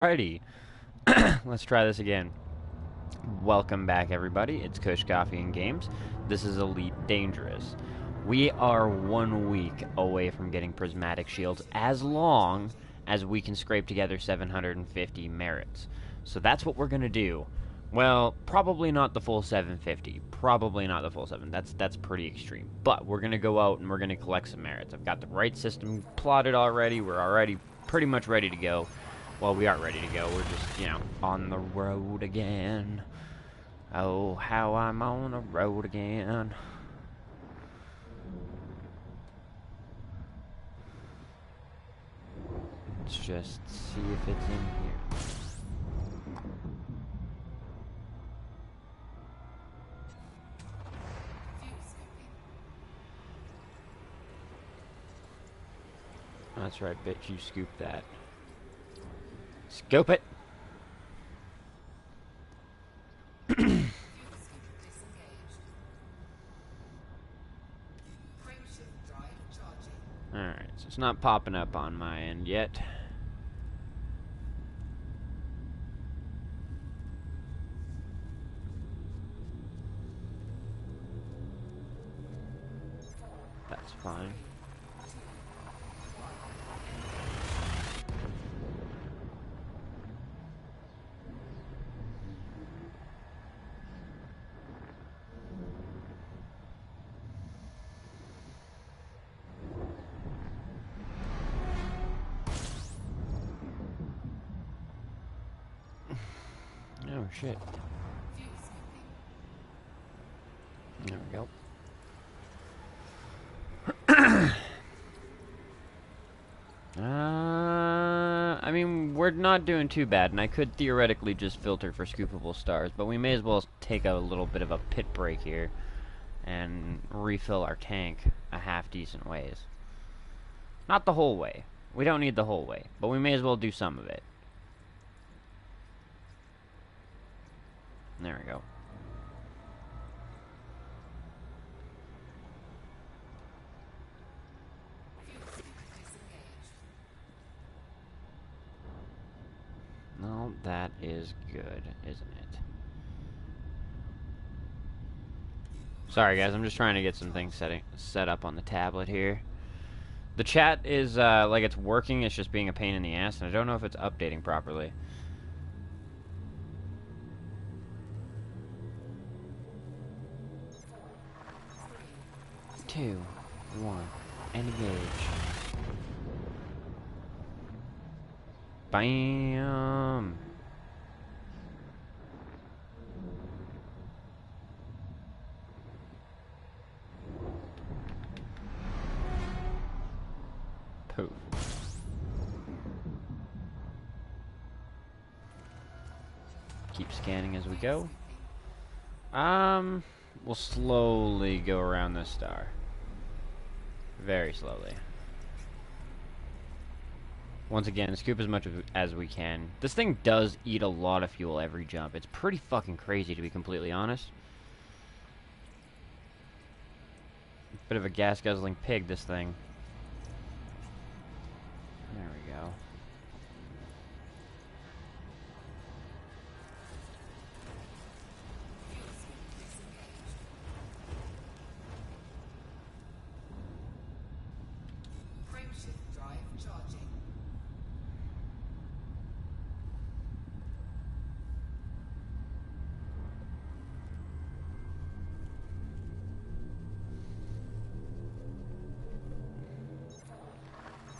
Alrighty, let's try this again. Welcome back, everybody. It's Kush Coffee and Games. This is Elite Dangerous. We are 1 week away from getting prismatic shields as long as we can scrape together 750 merits. So that's what we're going to do. Well, probably not the full 750. Probably not the full 7. That's pretty extreme. But we're going to go out and we're going to collect some merits. I've got the right system plotted already. We're already pretty much ready to go. Well, we aren't ready to go. We're just, on the road again. Oh, how I'm on the road again. Let's just see if it's in here. That's right, bitch. You scoop that. Scoop it. Alright, so it's not popping up on my end yet. That's fine. Oh, shit. There we go. I mean, we're not doing too bad, and I could theoretically just filter for scoopable stars, but we may as well take a little bit of a pit break here and refill our tank a half-decent ways. Not the whole way. We don't need the whole way, but we may as well do some of it. There we go. No, that is good, isn't it? Sorry guys, I'm just trying to get some things set up on the tablet here. The chat is like it's working, it's just being a pain in the ass, and I don't know if it's updating properly. Two, one, engage. Bam! Poof. Keep scanning as we go. We'll slowly go around this star. Very slowly. Once again, scoop as much as we can. This thing does eat a lot of fuel every jump. It's pretty fucking crazy, to be completely honest. Bit of a gas-guzzling pig, this thing. There we go.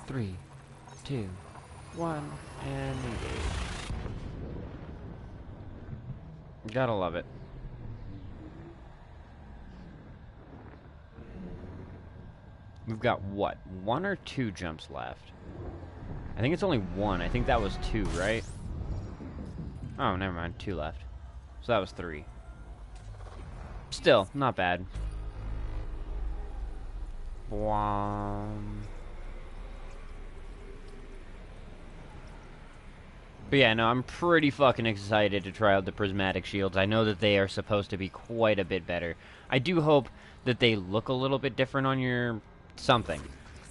Three, two, one, and engage. Gotta love it. We've got, what, 1 or 2 jumps left? I think it's only 1. I think that was 2, right? Oh, never mind. 2 left. So that was 3. Still, not bad. But yeah, no, I'm pretty fucking excited to try out the prismatic shields. I know that they are supposed to be quite a bit better. I do hope that they look a little bit different on your something.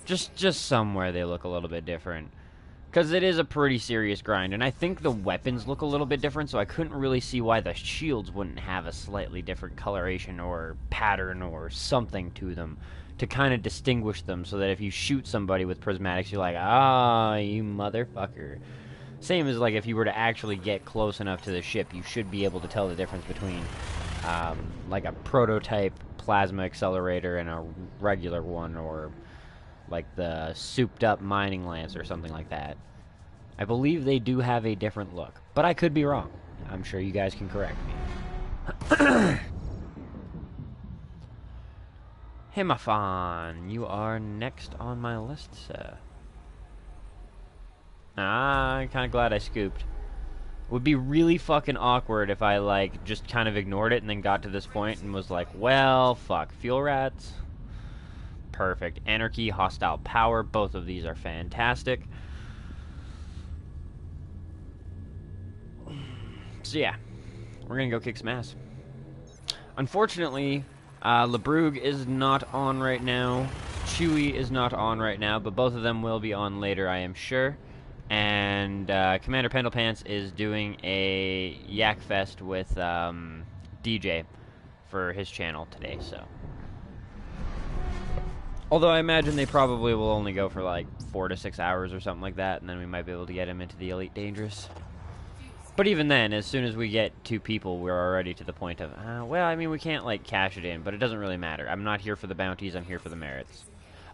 Just somewhere they look a little bit different. Because it is a pretty serious grind, and I think the weapons look a little bit different, so I couldn't really see why the shields wouldn't have a slightly different coloration or pattern or something to them to kind of distinguish them, so that if you shoot somebody with prismatics, you're like, ah, you motherfucker. Same as like if you were to actually get close enough to the ship, you should be able to tell the difference between like a prototype plasma accelerator and a regular one, or like the souped up mining lance or something like that. I believe they do have a different look, but I could be wrong. I'm sure you guys can correct me. Himafon, you are next on my list, sir. I'm kind of glad I scooped. Would be really fucking awkward if I, like, just kind of ignored it and then got to this point and was like, well, fuck. Fuel rats. Perfect. Anarchy, hostile power. Both of these are fantastic. So, yeah. We're gonna go kick some ass. Unfortunately, LeBrug is not on right now. Chewie is not on right now, but both of them will be on later, I am sure. And Commander Pendlepants is doing a Yak Fest with DJ for his channel today, so. Although I imagine they probably will only go for like 4 to 6 hours or something like that, and then we might be able to get him into the Elite Dangerous. But even then, as soon as we get 2 people, we're already to the point of, well, I mean, we can't, like, cash it in, but it doesn't really matter. I'm not here for the bounties, I'm here for the merits.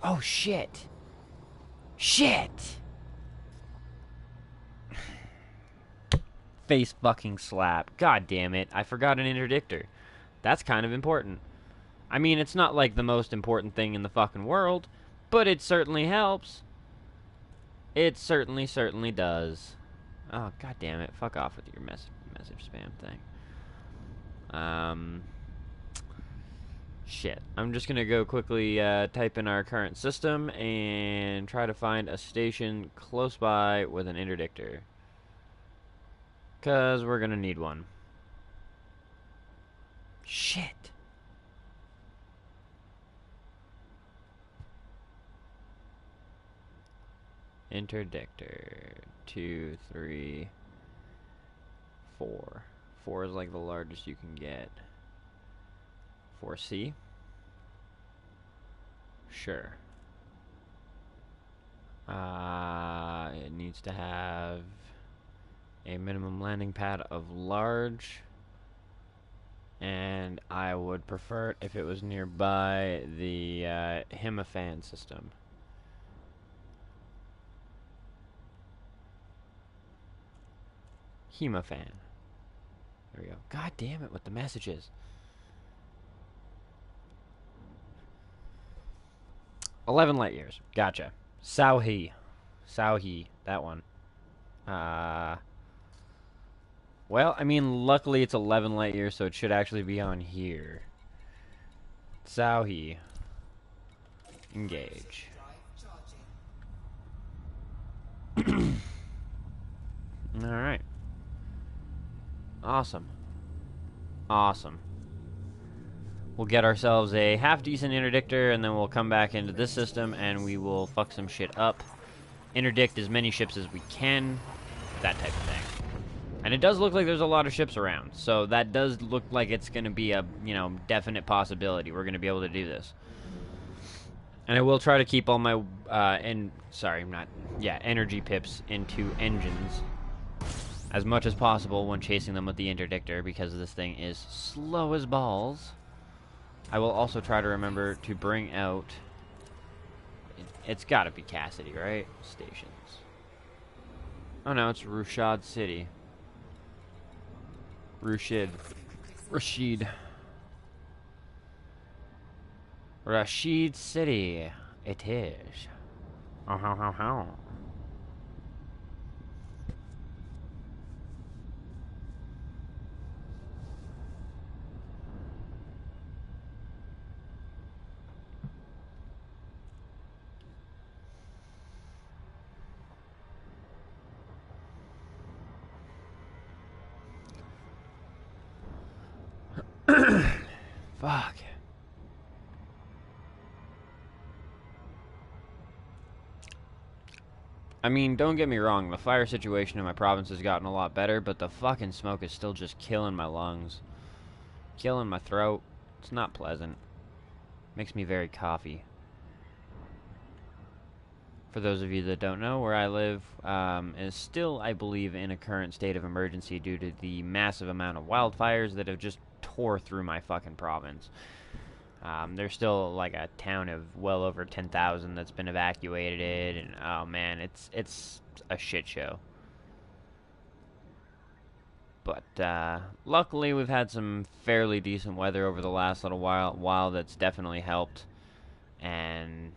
Oh, shit! Shit! Face fucking slap. God damn it, I forgot an interdictor. That's kind of important. I mean, it's not, like, the most important thing in the fucking world, but it certainly helps. It certainly does. Oh, god damn it. Fuck off with your message spam thing. Shit. I'm just gonna go quickly type in our current system and try to find a station close by with an interdictor. Because we're gonna need one. Shit. Interdictor. 2, 3, 4. 4 is like the largest you can get. 4C? Sure. It needs to have a minimum landing pad of large, and I would prefer it if it was nearby the Himafan system. Hemafan. There we go. God damn it with the messages. 11 light years. Gotcha. Sauhi. That one. Well, I mean, luckily it's 11 light years, so it should actually be on here. Sauhi. Engage. Alright. Awesome. Awesome. We'll get ourselves a half-decent interdictor, and then we'll come back into this system, and we will fuck some shit up. Interdict as many ships as we can. That type of thing. And it does look like there's a lot of ships around, so that does look like it's going to be a, you know, definite possibility. We're going to be able to do this. And I will try to keep all my, energy pips into engines as much as possible when chasing them with the interdictor, because this thing is slow as balls. I will also try to remember to bring out... It's gotta be Cassidy, right? Stations. Oh no, it's Rushad City. Rashid. Rashid City. It is. Oh, how. Fuck. I mean, don't get me wrong, the fire situation in my province has gotten a lot better, but the fucking smoke is still just killing my lungs. Killing my throat. It's not pleasant. Makes me very coughy. For those of you that don't know, where I live is still, I believe, in a current state of emergency due to the massive amount of wildfires that have just tore through my fucking province. There's still like a town of well over 10,000 that's been evacuated, and oh man, it's a shit show. But luckily, we've had some fairly decent weather over the last little while that's definitely helped, and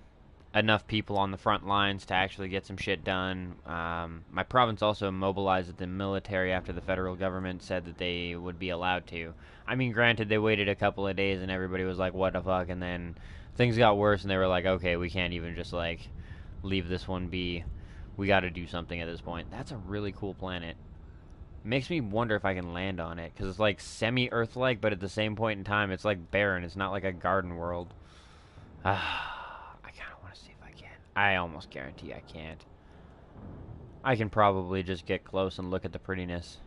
enough people on the front lines to actually get some shit done. My province also mobilized the military after the federal government said that they would be allowed to. I mean, granted, they waited a couple of days and everybody was like, what the fuck, and then things got worse and they were like, okay, we can't even just, like, leave this one be. We gotta do something at this point. That's a really cool planet. Makes me wonder if I can land on it, because it's, like, semi-Earth-like, but at the same point in time, it's, like, barren. It's not like a garden world. I almost guarantee I can't. I can probably just get close and look at the prettiness.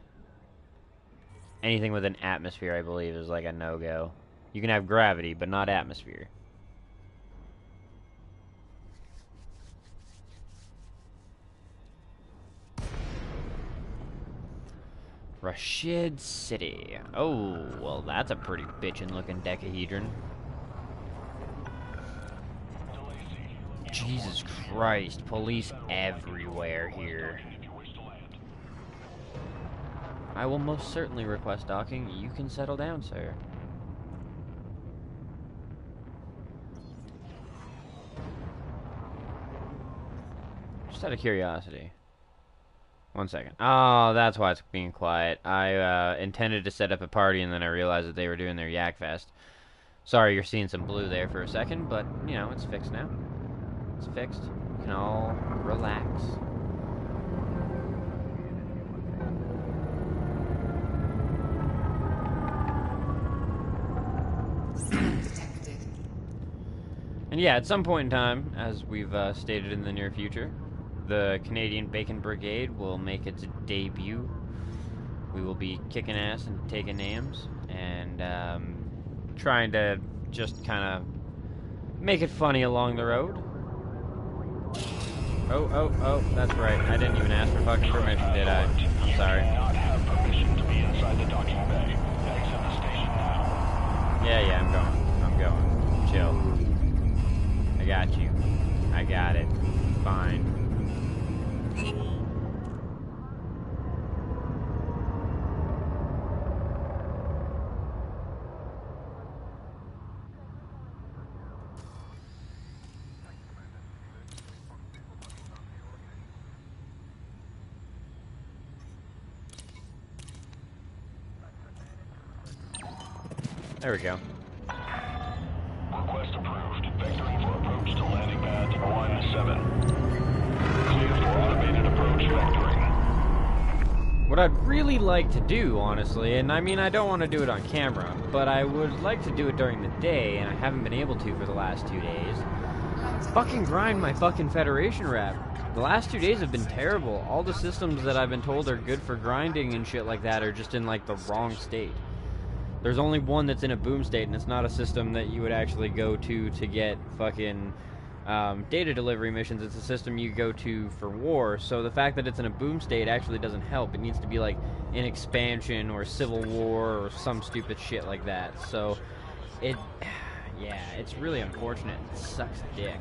Anything with an atmosphere, I believe, is like a no-go. You can have gravity, but not atmosphere. Rashid City. Oh, well, that's a pretty bitchin' looking decahedron. Jesus Christ, police everywhere here. I will most certainly request docking. You can settle down, sir. Just out of curiosity. 1 second. Oh, that's why it's being quiet. I intended to set up a party and then I realized that they were doing their Yak Fest. Sorry you're seeing some blue there for a second, but, you know, it's fixed now. It's fixed. You can all relax. And yeah, at some point in time, as we've stated in the near future, the Canadian Bacon Brigade will make its debut. We will be kicking ass and taking names, and trying to just kind of make it funny along the road. Oh, that's right. I didn't even ask for fucking permission, did I? I'm sorry. Yeah, I'm going. Chill. I got you. I got it. Fine. There we go. Request approved. Vectoring for approach to landing pad 17. Clear for automated approach vectoring. What I'd really like to do, honestly, and I mean, I don't want to do it on camera, but I would like to do it during the day, and I haven't been able to for the last 2 days. Fucking grind my fucking Federation rep. The last 2 days have been terrible. All the systems that I've been told are good for grinding and shit like that are just in, like, the wrong state. There's only one that's in a boom state, and it's not a system that you would actually go to get fucking data delivery missions. It's a system you go to for war, so the fact that it's in a boom state actually doesn't help. It needs to be like an expansion or civil war or some stupid shit like that. So yeah, it's really unfortunate. It sucks dick.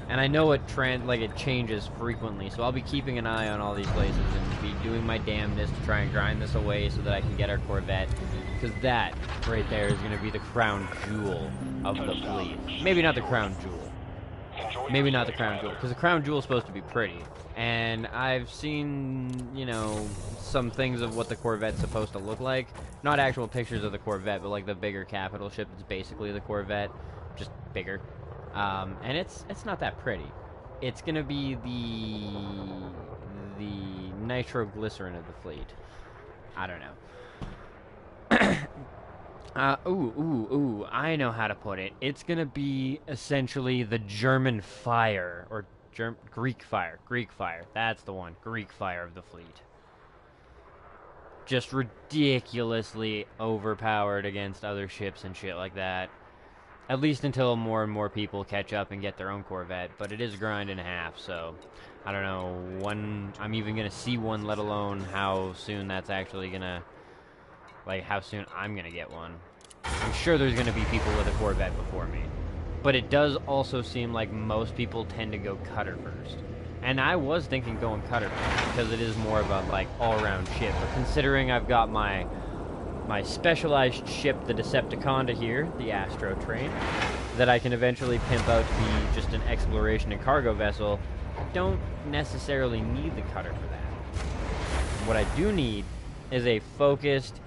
And I know it changes frequently, so I'll be keeping an eye on all these places and be doing my damnedest to try and grind this away so that I can get our Corvette. Because that right there is going to be the crown jewel of the fleet. Maybe not the crown jewel. Maybe not the crown jewel, because the crown jewel is supposed to be pretty. And I've seen, you know, some things of what the Corvette's supposed to look like. Not actual pictures of the Corvette, but like the bigger capital ship that's basically the Corvette, just bigger. And it's not that pretty. It's gonna be the nitroglycerin of the fleet. I don't know. I know how to put it. It's gonna be essentially the German fire, or Greek fire. Greek fire. That's the one. Greek fire of the fleet. Just ridiculously overpowered against other ships and shit like that. At least until more and more people catch up and get their own Corvette. But it is a grind and a half, so I don't know when I'm even going to see one, let alone how soon that's actually going to... Like, how soon I'm going to get one. I'm sure there's going to be people with a Corvette before me. But it does also seem like most people tend to go cutter first. And I was thinking going cutter first, because it is more of a, like, all-around ship. But considering I've got my specialized ship, the Decepticonda here, the Astro Train, that I can eventually pimp out to be just an exploration and cargo vessel, I don't necessarily need the cutter for that. What I do need is a focused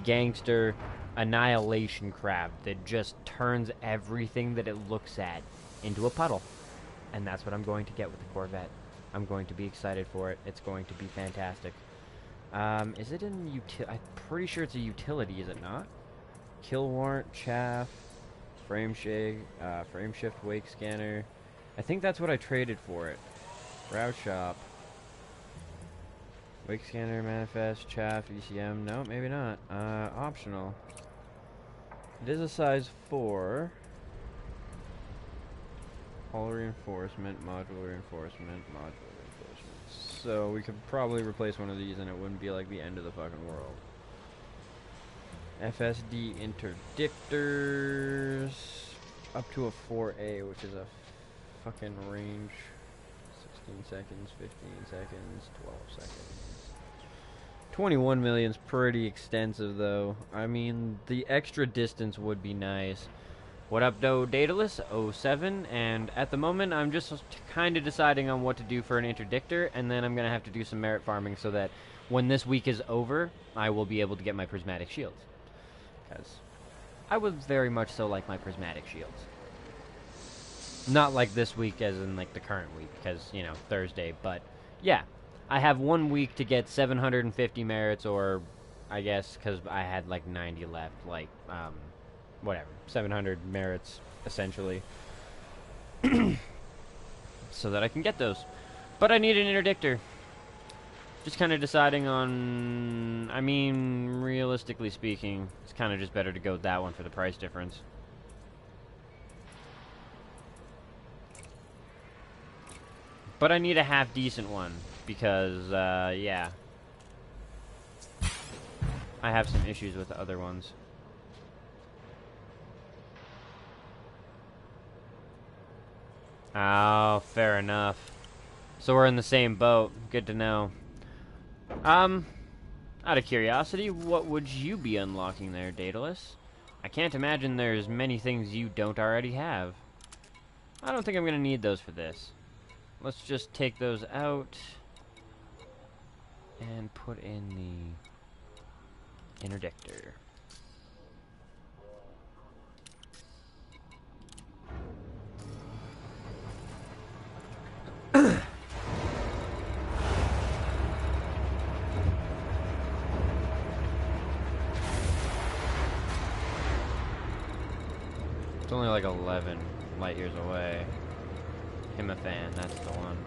gangster annihilation craft that just turns everything that it looks at into a puddle. And that's what I'm going to get with the Corvette. I'm going to be excited for it. It's going to be fantastic. Is it in utility? I'm pretty sure it's a utility, is it not? Kill warrant, chaff, frame shift, wake scanner. I think that's what I traded for it. Route shop. Wake scanner, manifest, chaff, ECM. No, maybe not. Optional. It is a size 4. Hull reinforcement, modular reinforcement, modular reinforcement. So we could probably replace one of these and it wouldn't be like the end of the fucking world. FSD interdictors. Up to a 4A, which is a fucking range. 16 seconds, 15 seconds, 12 seconds. 21 million's pretty extensive though. I mean, the extra distance would be nice. What up, though, Daedalus? 07, and at the moment, I'm just kind of deciding on what to do for an interdictor, and then I'm going to have to do some merit farming so that when this week is over, I will be able to get my prismatic shields. Because I would very much so like my prismatic shields. Not like this week as in, like, the current week, because, you know, Thursday, but, yeah. I have 1 week to get 750 merits, or, I guess, because I had, like, 90 left, like, whatever, 700 merits, essentially, so that I can get those. But I need an interdictor. Just kind of deciding on, I mean, realistically speaking, it's kind of just better to go with that one for the price difference. But I need a half-decent one, because, yeah. I have some issues with the other ones. Oh, fair enough. So we're in the same boat. Good to know. Out of curiosity, what would you be unlocking there, Daedalus? I can't imagine there's many things you don't already have. I don't think I'm going to need those for this. Let's just take those out and put in the interdictor. It's only like 11 light years away. Himafan, that's the one.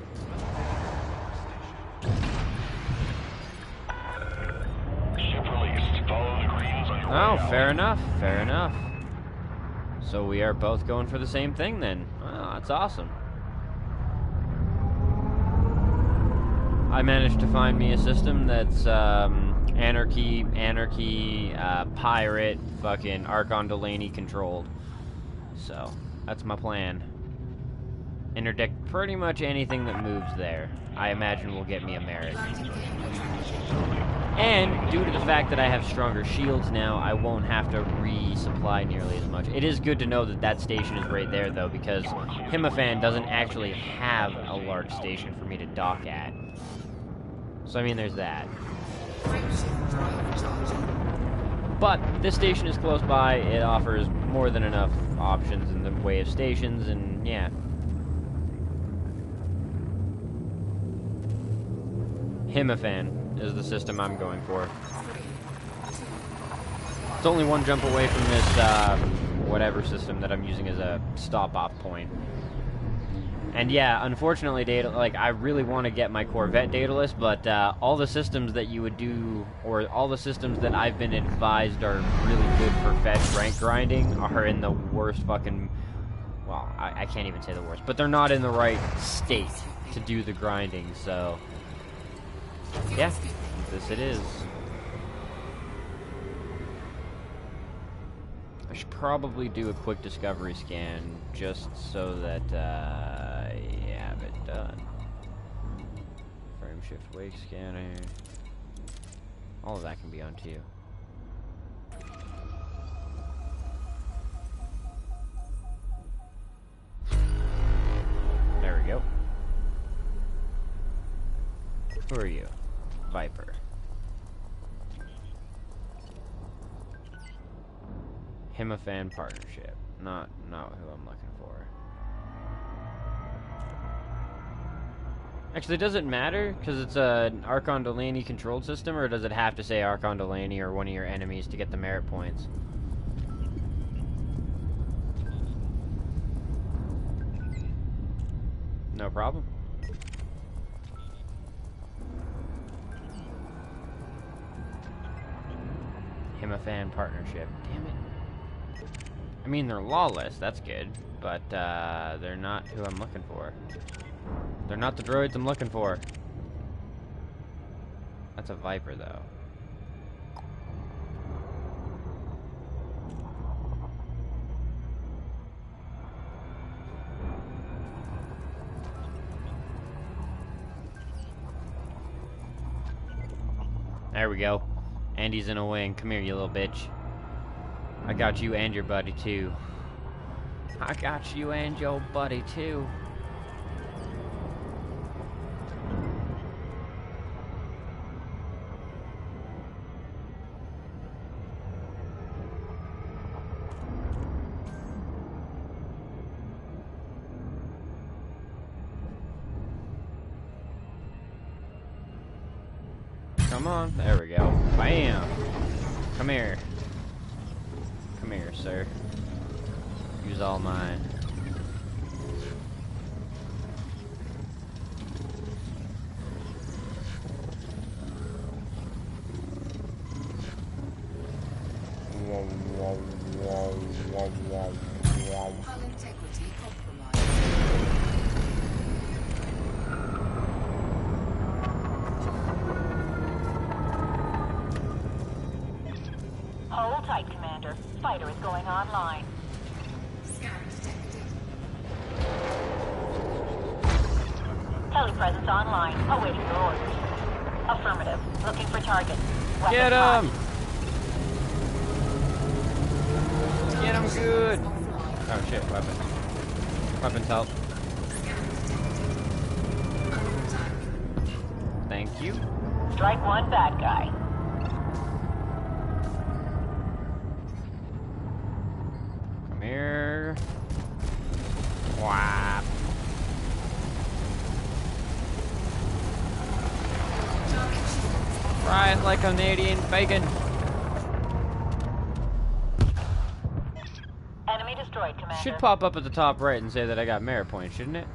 Ship released. Follow the greens on your way Oh, out. fair enough, fair enough. So we are both going for the same thing then. Oh, that's awesome. I managed to find me a system that's anarchy, pirate, fucking Archon Delaney controlled. So, that's my plan. Interdict pretty much anything that moves there. I imagine will get me a merit. And, due to the fact that I have stronger shields now, I won't have to resupply nearly as much. It is good to know that that station is right there, though, because Himafan doesn't actually have a large station for me to dock at. So, I mean, there's that. But, this station is close by. It offers more than enough options in the way of stations, and, yeah. Himafan is the system I'm going for. It's only one jump away from this, whatever system that I'm using as a stop-off point. And yeah, unfortunately, data I really want to get my Corvette dataless, but all the systems that you would do, or all the systems that I've been advised are really good for fetch rank grinding, are in the worst fucking. Well, I can't even say the worst, but they're not in the right state to do the grinding. So yeah, this it is. I should probably do a quick discovery scan just so that I have it done. Frame shift wake scanner. All of that can be on too. There we go. Who are you? Viper. Himafan partnership. Not who I'm looking for. Actually, does it matter? Because it's an Archon Delaney controlled system, or does it have to say Archon Delaney or one of your enemies to get the merit points? No problem. Himafan partnership. Damn it. I mean, they're lawless, that's good, but they're not who I'm looking for. They're not the droids I'm looking for. That's a Viper, though. There we go. Andy's in a wing. Come here, you little bitch. I got you and your buddy, too. I got you and your buddy, too. Come on. There we go. Bam. Come here. Come here, sir. Use all mine. Hull integrity compromised. Hold tight, Commander. Fighter is going online. Scan detected. Heli presence online. Awaiting your orders. Affirmative. Looking for target. Weapon Get hot. him! Get him good! Offline. Oh shit, weapon. Weapons help. Scan detected. Under attack. Thank you. Strike one bad guy. Come here. Whap. Target shields. Fry it like Canadian bacon. Enemy destroyed, Commander. Should pop up at the top right and say that I got merit points, shouldn't it?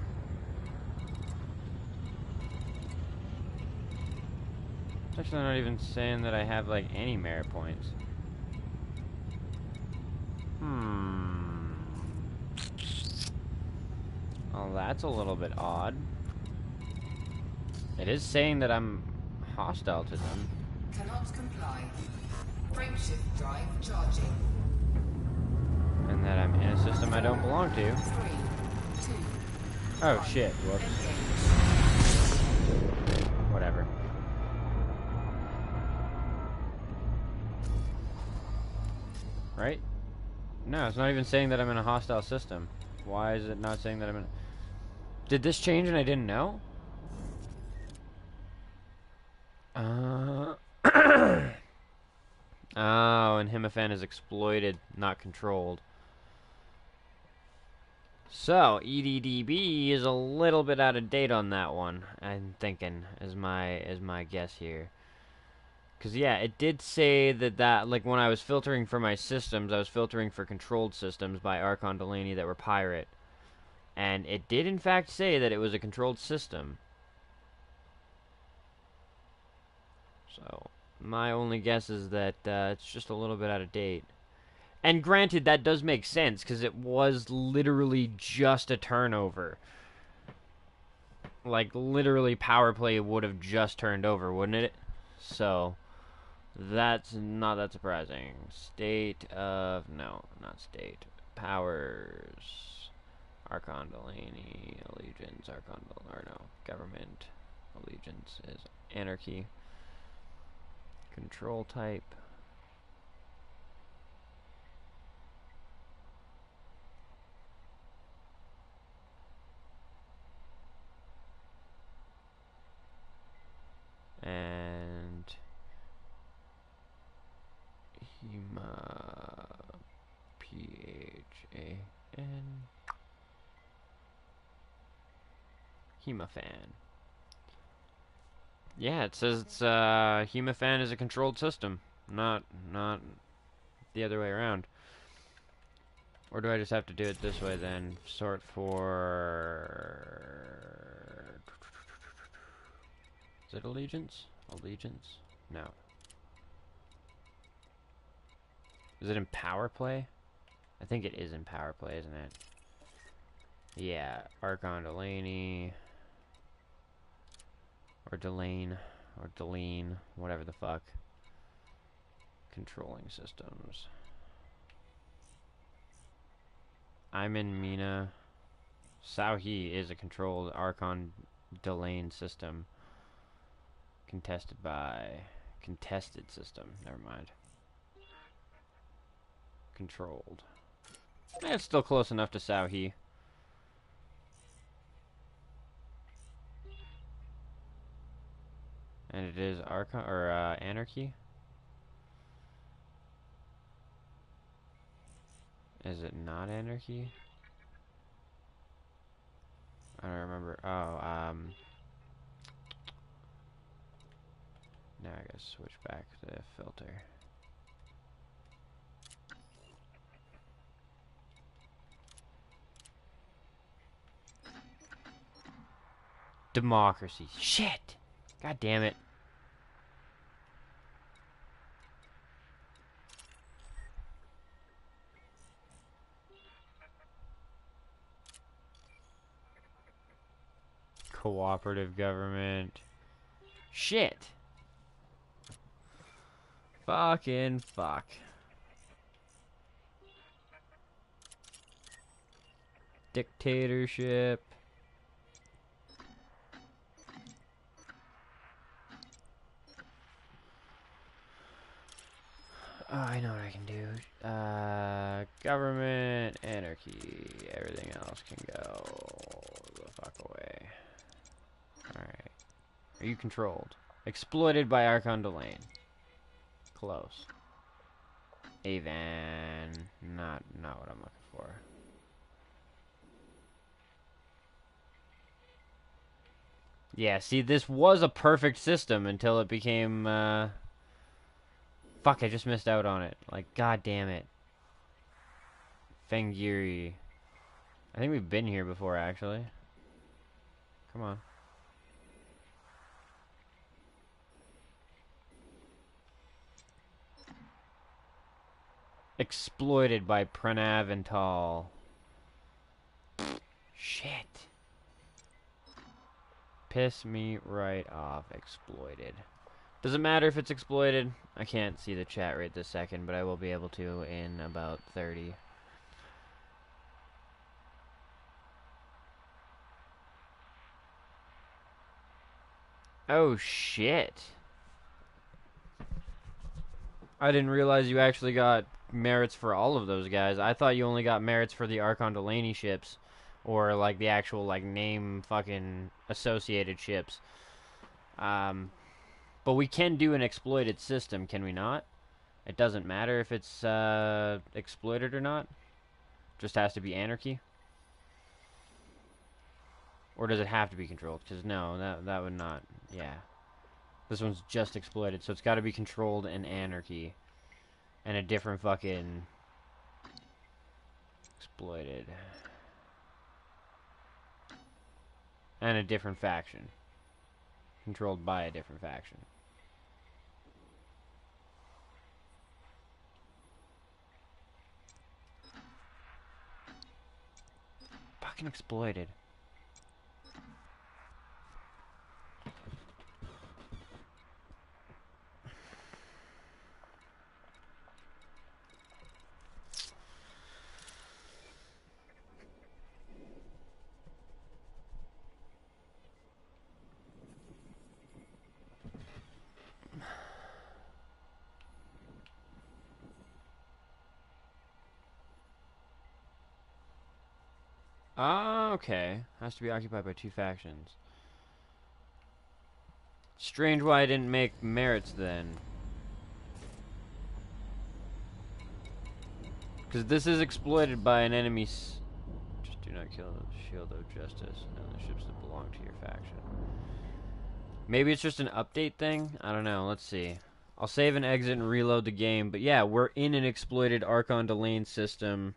It's actually not even saying that I have, like, any merit points. Well, that's a little bit odd. It is saying that I'm hostile to them. Cannot comply. Frameshift drive charging. And that I'm in a system I don't belong to. 3, 2, Oh, shit. Whoops. engage. Whatever. Right? No, it's not even saying that I'm in a hostile system. Why is it not saying that I'm in... Did this change and I didn't know? Oh, and Himafan is exploited, not controlled. So, EDDB is a little bit out of date on that one, I'm thinking, is my guess here. Because, yeah, it did say that, like, when I was filtering for my systems, I was filtering for controlled systems by Archon Delaney that were pirate. And it did in fact say that it was a controlled system. So, my only guess is that it's just a little bit out of date. And granted, that does make sense, because it was literally just a turnover. Like, literally, power play would have just turned over, wouldn't it? So, that's not that surprising. State of... No, not state. Powers. Archon Delaney. Allegiance. Archon Delaney. Or no. Government. Allegiance is anarchy. Control type. And HEMA PHAN HEMAFAN. Yeah, it says it's HEMAFAN is a controlled system, not the other way around. Or do I just have to do it this way then? Sort for... Is it allegiance? Allegiance? No. Is it in power play? I think it is in power play, isn't it? Yeah, Archon Delaney. Or Delane. Or Deline. Whatever the fuck. Controlling systems. I'm in Mina. Sauhi is a controlled Archon Delane system. Contested system. Never mind. Controlled. It's still close enough to Sauhi. And it is Archon or Anarchy. Is it not Anarchy? I don't remember. Oh, now I gotta switch back to the filter. Democracy. Shit! God damn it. Cooperative government. Shit! Fucking fuck. Dictatorship. Oh, I know what I can do. Government, anarchy, everything else can go the fuck away. Alright. Are you controlled? Exploited by Archon Delane. Close. Avan. Not what I'm looking for. Yeah, see, this was a perfect system until it became, Fuck, I just missed out on it. Like, god damn it. Fengiri. I think we've been here before, actually. Come on. Exploited by Pranav and Tal. Shit. Piss me right off. Exploited. Does it matter if it's exploited? I can't see the chat right this second, but I will be able to in about 30. Oh, shit. I didn't realize you actually got merits for all of those guys. I thought you only got merits for the Archon Delaney ships. Or, like, the actual, like, name fucking associated ships. But we can do an exploited system, can we not? It doesn't matter if it's exploited or not. Just has to be anarchy. Or does it have to be controlled? Because no, that would not. Yeah. This one's just exploited, so it's got to be controlled in anarchy. And a different fucking exploited. And a different faction. Controlled by a different faction. Fucking exploited. Ah, okay. Has to be occupied by two factions. Strange why I didn't make merits then. Because this is exploited by an enemy. Just do not kill the shield of justice and the ships that belong to your faction. Maybe it's just an update thing? I don't know. Let's see. I'll save and exit and reload the game. But yeah, we're in an exploited Archon Delane system.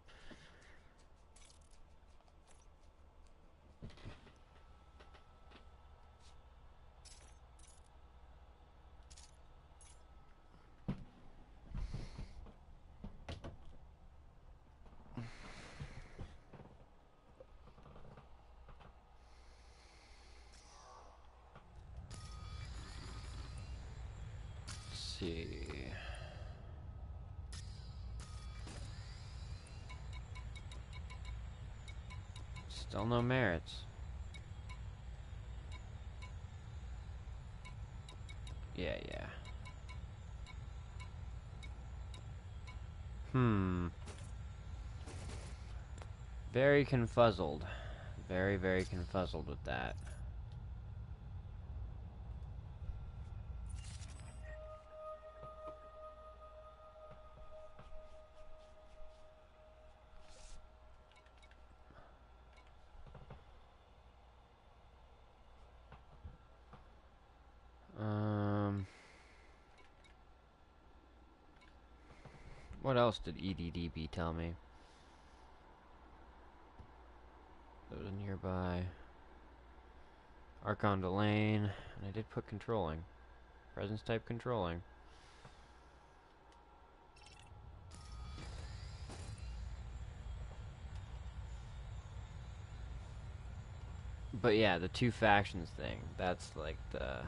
See. Still no merits. Yeah. Very confuzzled. Very confuzzled with that. What else did EDDB tell me? There was a nearby Archon Delane, and I did put controlling. Presence type controlling. But yeah, the two factions thing, that's like the...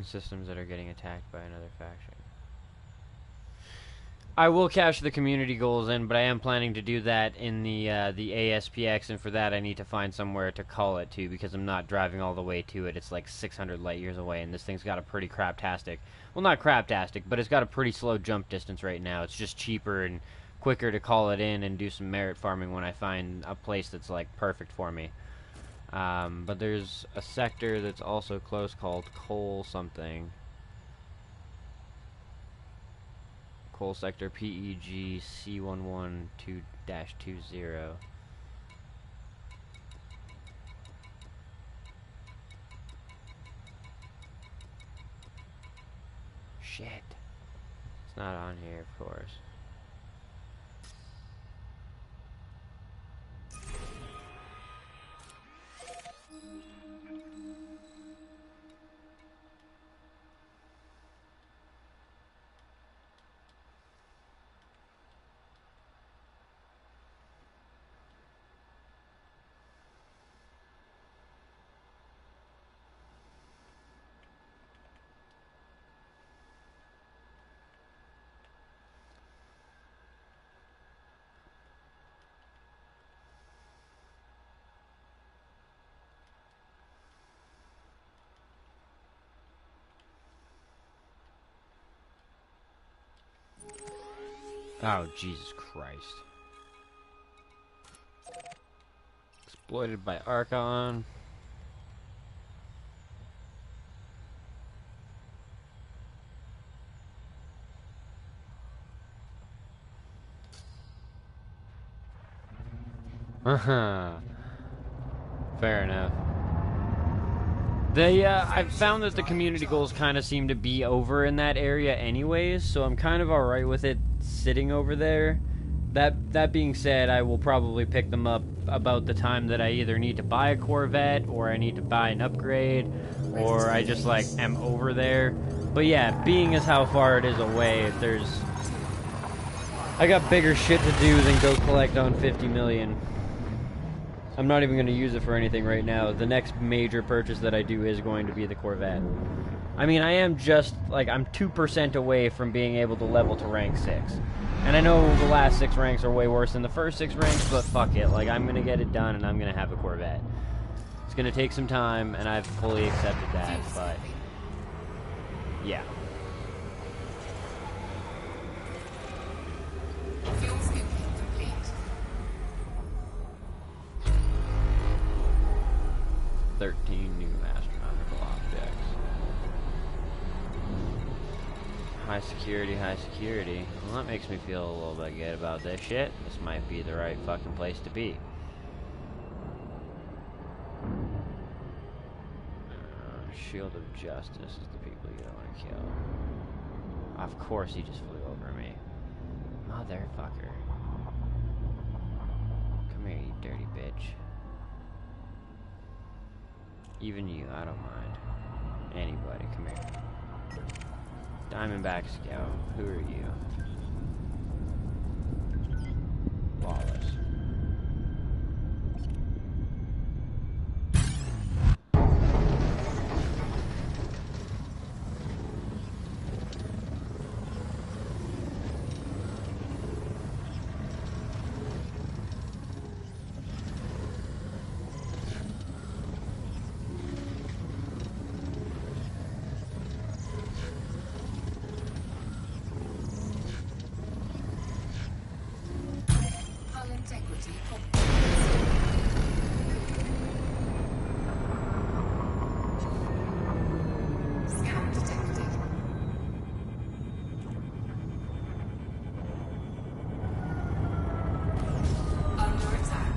systems that are getting attacked by another faction. I will cash the community goals in, but I am planning to do that in the ASPX, and for that I need to find somewhere to call it to, because I'm not driving all the way to it. It's like 600 light years away, and this thing's got a pretty craptastic, well, not craptastic, but it's got a pretty slow jump distance right now. It's just cheaper and quicker to call it in and do some merit farming when I find a place that's like perfect for me. But there's a sector that's also close called Coal something. Coal sector PEG C112-20. Shit. It's not on here, of course. Oh, Jesus Christ. Exploited by Archon. Fair enough. I've found that the community goals kind of seem to be over in that area anyways, so I'm kind of alright with it sitting over there. That being said, I will probably pick them up about the time that I either need to buy a Corvette, or I need to buy an upgrade, or I just, like, am over there. But yeah, being as how far it is away, I got bigger shit to do than go collect on 50 million. I'm not even going to use it for anything right now. The next major purchase that I do is going to be the Corvette. I mean, I am just, like, I'm 2% away from being able to level to rank 6. And I know the last 6 ranks are way worse than the first 6 ranks, but fuck it. Like, I'm going to get it done, and I'm going to have a Corvette. It's going to take some time, and I've fully accepted that, but... yeah. Fuel scooping complete. 13 new astronomical objects. High security, high security. Well, that makes me feel a little bit good about this shit. This might be the right fucking place to be. Shield of Justice is the people you don't want to kill. Of course he just flew over me. Motherfucker. Come here, you dirty bitch. Even you, I don't mind. Anybody, come here. Diamondback Scout, who are you? Wallace. Integrity scout detected. Under attack.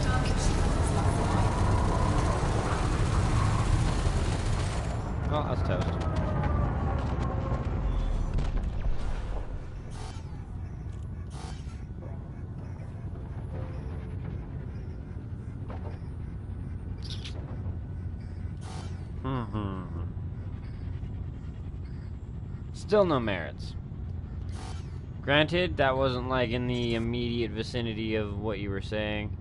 Target shields offline. Oh, that's toast. Still no merits. Granted, that wasn't like in the immediate vicinity of what you were saying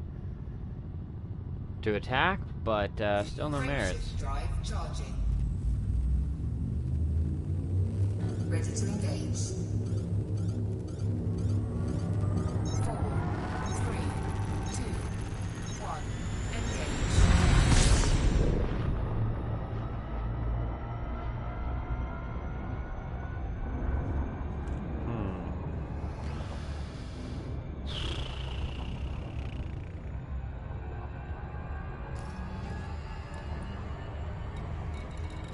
to attack, but still no merits. Drive charging. Ready to engage. 4, 3, 2, 1. Engage.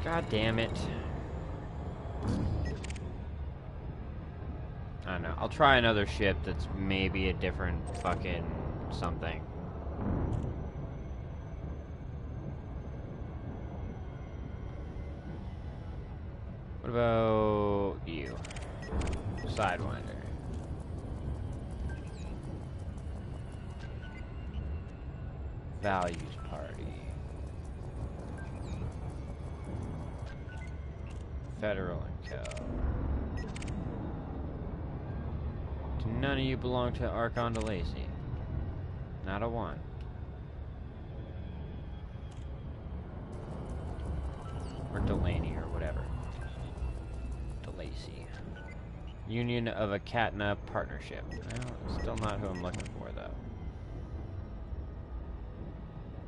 God damn it. I don't know. I'll try another ship that's maybe a different fucking something. What about you? Sidewinder. Values Party. Federal and Co. Do none of you belong to Archon de Lacy? Not a one. Or Delaney or whatever. De Lacy. Union of a Catna Partnership. Well, still not who I'm looking for though.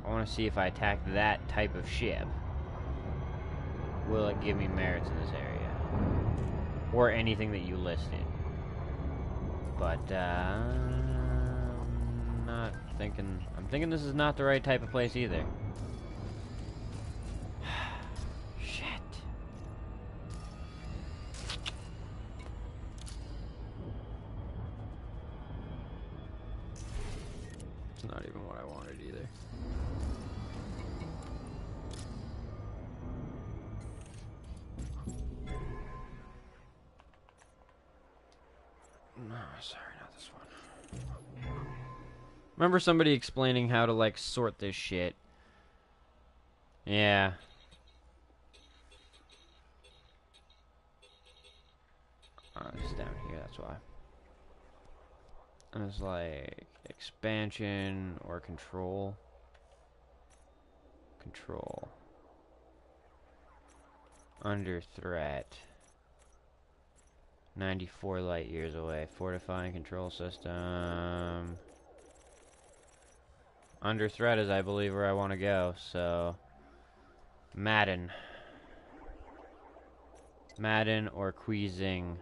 I want to see if I attack that type of ship. Will it give me merits in this area? Or anything that you listed. But, I'm not thinking... I'm thinking this is not the right type of place either. Shit. It's not even what I wanted either. No, sorry, not this one. Remember somebody explaining how to, like, sort this shit? Yeah. Oh, it's down here, that's why. And it's like expansion or control. Control. Under threat. 94 light years away. Fortifying control system. Under threat is, I believe, where I want to go, so... Madden. Madden or Queasing.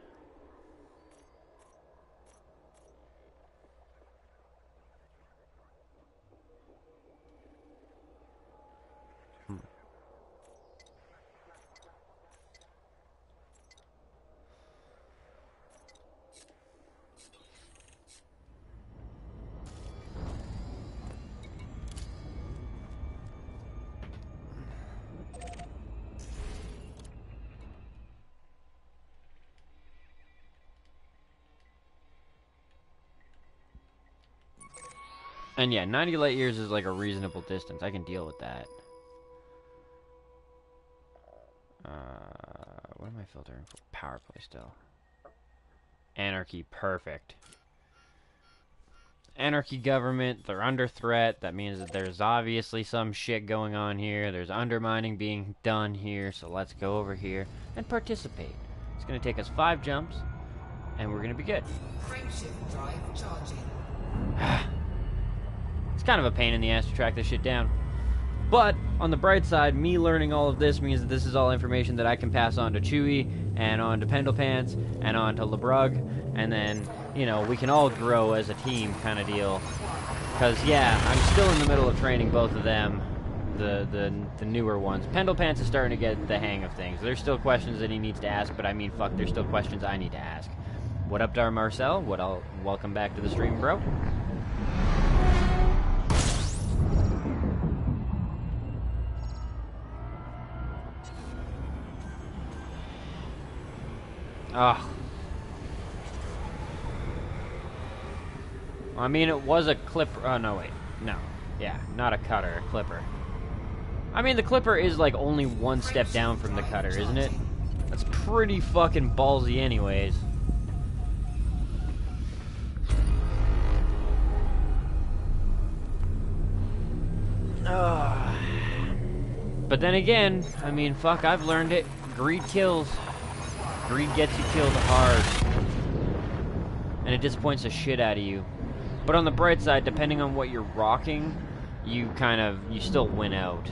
And yeah, 90 light years is like a reasonable distance. I can deal with that. What am I filtering for? Power play still. Anarchy, perfect. Anarchy government, they're under threat. That means that there's obviously some shit going on here. There's undermining being done here, so let's go over here and participate. It's going to take us 5 jumps, and we're going to be good. Frameshift drive charging. It's kind of a pain in the ass to track this shit down. But, on the bright side, me learning all of this means that this is all information that I can pass on to Chewie, and on to Pendlepants, and on to LeBrug, and then, you know, we can all grow as a team kind of deal. Because, yeah, I'm still in the middle of training both of them, the newer ones. Pendlepants is starting to get the hang of things. There's still questions that he needs to ask, but I mean, fuck, there's still questions I need to ask. What up, Dar Marcel? Welcome back to the stream, bro. Ugh. I mean, it was a clipper. Oh, no, wait. No. Yeah, not a cutter, a clipper. I mean, the clipper is, like, only one step down from the cutter, isn't it? That's pretty fucking ballsy anyways. Ugh. But then again, I mean, fuck, I've learned it. Greed kills. Greed gets you killed hard. And it disappoints the shit out of you. But on the bright side, depending on what you're rocking, you still win out.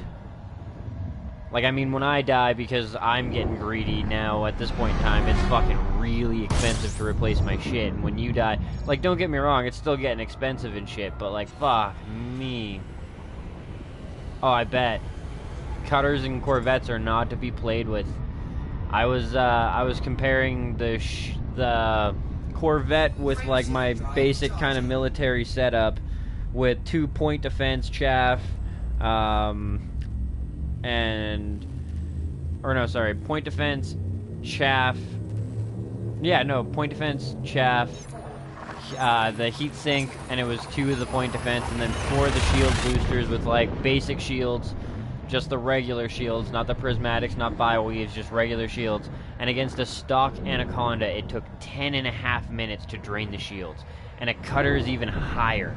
Like, I mean, when I die because I'm getting greedy now, at this point in time, it's fucking really expensive to replace my shit. And when you die, like, don't get me wrong, it's still getting expensive and shit, but, like, fuck me. Oh, I bet. Cutters and Corvettes are not to be played with. I was comparing the Corvette with, like, my basic kind of military setup with 2 point defense chaff, point defense, chaff. Yeah, no, point defense, chaff, the heat sink, and it was 2 of the point defense, and then 4 of the shield boosters with, like, basic shields, just the regular shields, not the prismatics, not bioweaves, just regular shields. And against a stock Anaconda, it took 10.5 minutes to drain the shields. And a cutter is even higher.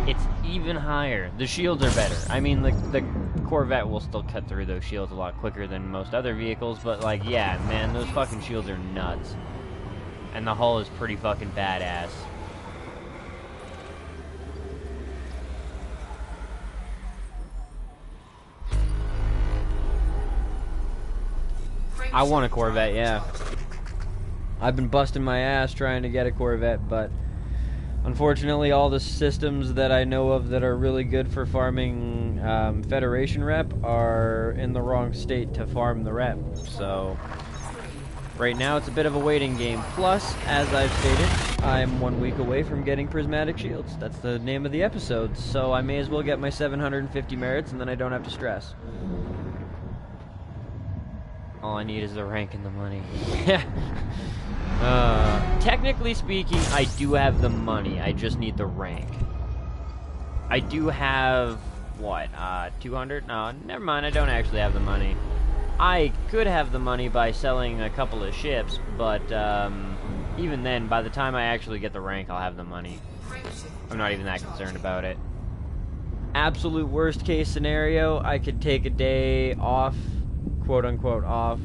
It's even higher. The shields are better. I mean, the Corvette will still cut through those shields a lot quicker than most other vehicles, but, like, yeah, man, those fucking shields are nuts. And the hull is pretty fucking badass. I want a Corvette, yeah. I've been busting my ass trying to get a Corvette, but unfortunately all the systems that I know of that are really good for farming Federation rep are in the wrong state to farm the rep. So right now it's a bit of a waiting game. Plus, as I've stated, I'm 1 week away from getting prismatic shields. That's the name of the episode, so I may as well get my 750 merits and then I don't have to stress. All I need is the rank and the money. technically speaking, I do have the money. I just need the rank. I do have, what, 200? No, never mind, I don't actually have the money. I could have the money by selling a couple of ships, but even then, by the time I actually get the rank, I'll have the money. I'm not even that concerned about it. Absolute worst case scenario, I could take a day off, quote unquote off,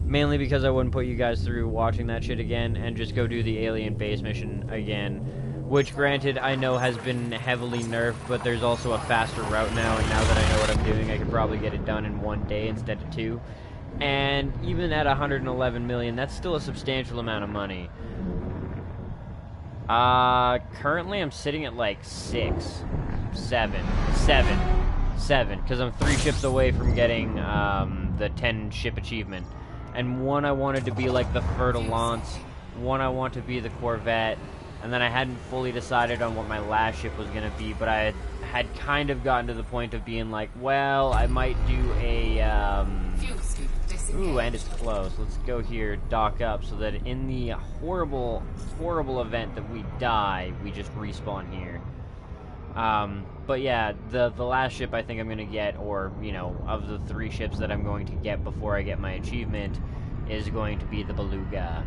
mainly because I wouldn't put you guys through watching that shit again, and just go do the alien base mission again, which granted I know has been heavily nerfed, but there's also a faster route now, and now that I know what I'm doing, I could probably get it done in 1 day instead of 2. And even at 111 million, that's still a substantial amount of money. Currently I'm sitting at like 6, 7, because I'm 3 ships away from getting the 10 ship achievement. And one I wanted to be like the Fer-de-Lance, one I want to be the Corvette, and then I hadn't fully decided on what my last ship was going to be, but I had kind of gotten to the point of being like, well, I might do a, ooh, and it's close. Let's go here, dock up, so that in the horrible, horrible event that we die, we just respawn here. But yeah, the last ship I think I'm going to get, or, you know, of the 3 ships that I'm going to get before I get my achievement, is going to be the Beluga.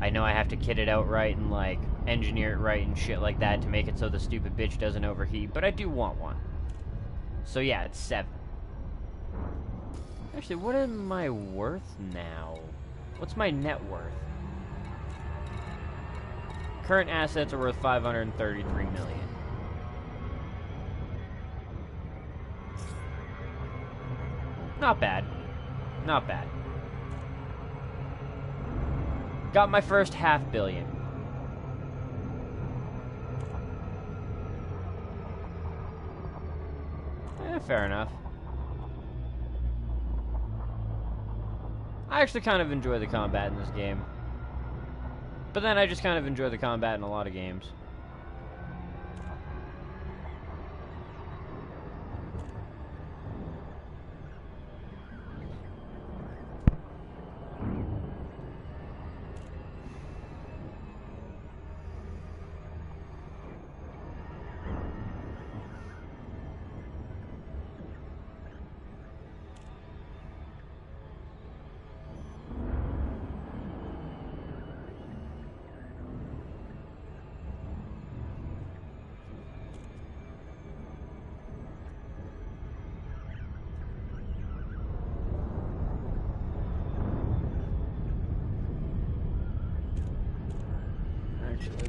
I know I have to kit it out right and, like, engineer it right and shit like that to make it so the stupid bitch doesn't overheat, but I do want one. So yeah, it's 7. Actually, what am I worth now? What's my net worth? Current assets are worth 533 million. Not bad. Not bad. Got my first $500 million. Fair enough. I actually kind of enjoy the combat in this game. But then I just kind of enjoy the combat in a lot of games.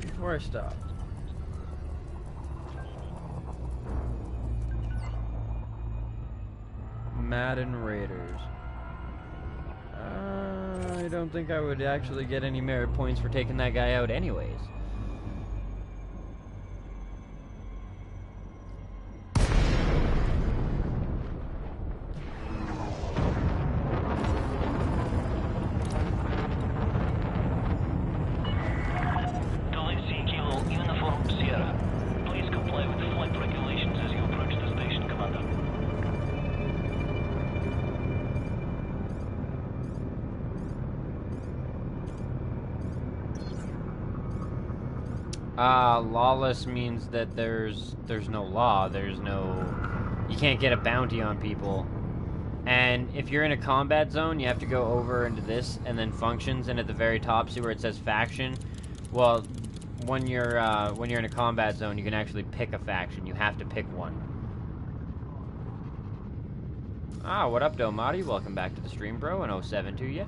Before I stop. Madden Raiders. I don't think I would actually get any merit points for taking that guy out anyways. Lawless means that there's no law, you can't get a bounty on people. And if you're in a combat zone, you have to go over into this, and then functions, and at the very top, see where it says faction? Well, when you're in a combat zone, you can actually pick a faction. You have to pick one. Ah, what up, Domati? Welcome back to the stream, bro, and 07 to you.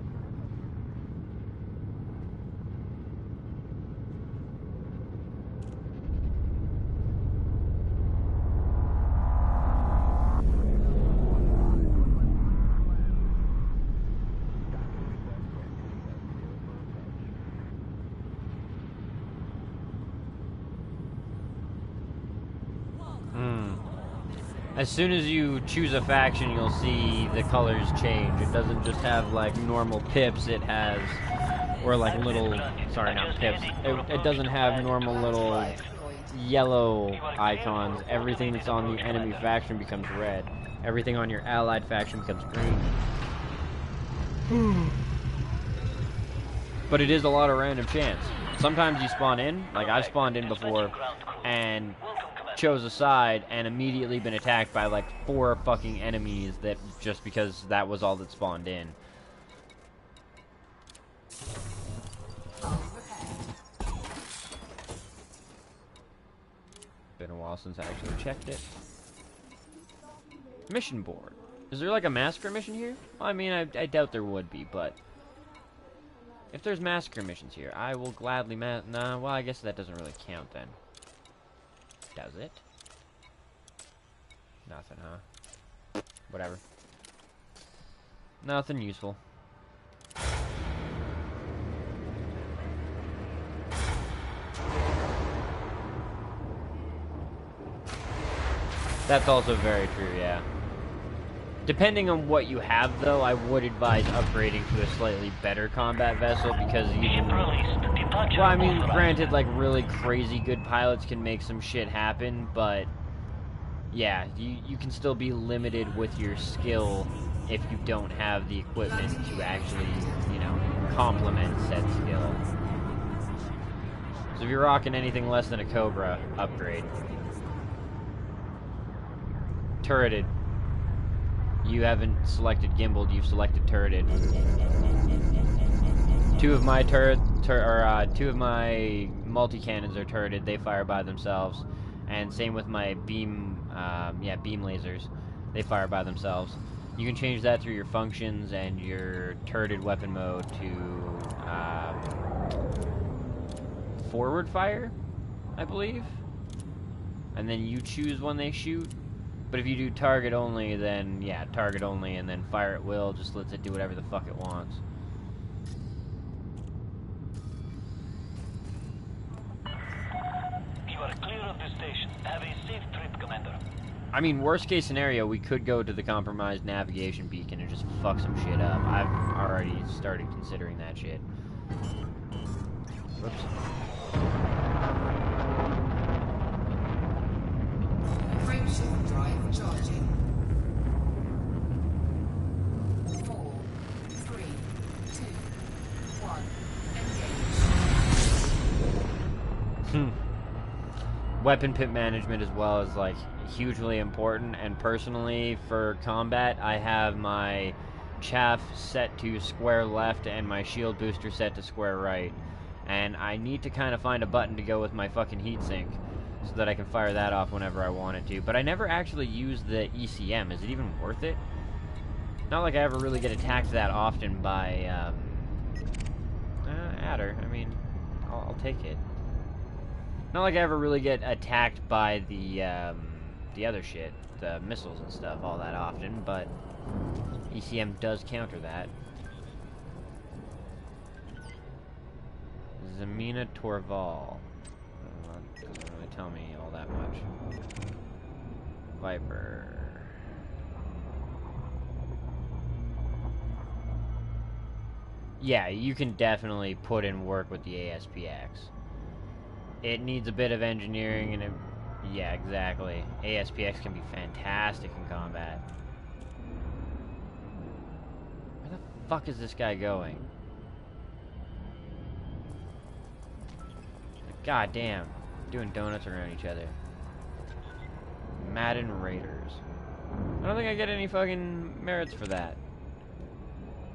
As soon as you choose a faction, you'll see the colors change. It doesn't just have, like, normal pips, it has... Or, like, little... Sorry, not pips. It doesn't have normal little yellow icons. Everything that's on the enemy faction becomes red. Everything on your allied faction becomes green. But it is a lot of random chance. Sometimes you spawn in, like I've spawned in before, and chose a side and immediately been attacked by like 4 fucking enemies that just because that was all that spawned in. Been a while since I actually checked it. Mission board. Is there like a massacre mission here? Well, I mean, I doubt there would be, but if there's massacre missions here, I will gladly nah, well, I guess that doesn't really count then. Does it? Nothing, huh? Whatever. Nothing useful. That's also very true, yeah. Depending on what you have, though, I would advise upgrading to a slightly better combat vessel because even... Well, I mean, granted, like, really crazy good pilots can make some shit happen, but... Yeah, you can still be limited with your skill if you don't have the equipment to actually, you know, complement said skill. So if you're rocking anything less than a Cobra, upgrade. Turreted. You haven't selected gimbaled, you've selected turreted. 2 of my two of my multi-cannons are turreted, they fire by themselves. And same with my beam lasers. They fire by themselves. You can change that through your functions and your turreted weapon mode to forward fire, I believe. And then you choose when they shoot. But if you do target only, then yeah, target only, and then fire at will just lets it do whatever the fuck it wants. You are clear of the station. Have a safe trip, Commander. I mean, worst case scenario, we could go to the compromised navigation beacon and just fuck some shit up. I've already started considering that shit. Whoops. Frameshift drive charging. 4, 3, 2, 1. Engage. Weapon pit management as well is like hugely important, and personally for combat I have my chaff set to square left and my shield booster set to square right, and I need to kind of find a button to go with my fucking heatsink so that I can fire that off whenever I wanted to. But I never actually use the ECM. Is it even worth it? Not like I ever really get attacked that often by adder. I mean, I'll take it. Not like I ever really get attacked by the other shit, the missiles and stuff, all that often, but ECM does counter that. Zemina Torval. Doesn't really tell me all that much. Viper. Yeah, you can definitely put in work with the ASPX. It needs a bit of engineering and yeah, exactly. ASPX can be fantastic in combat. Where the fuck is this guy going? God damn. Doing donuts around each other. Madden Raiders. I don't think I get any fucking merits for that.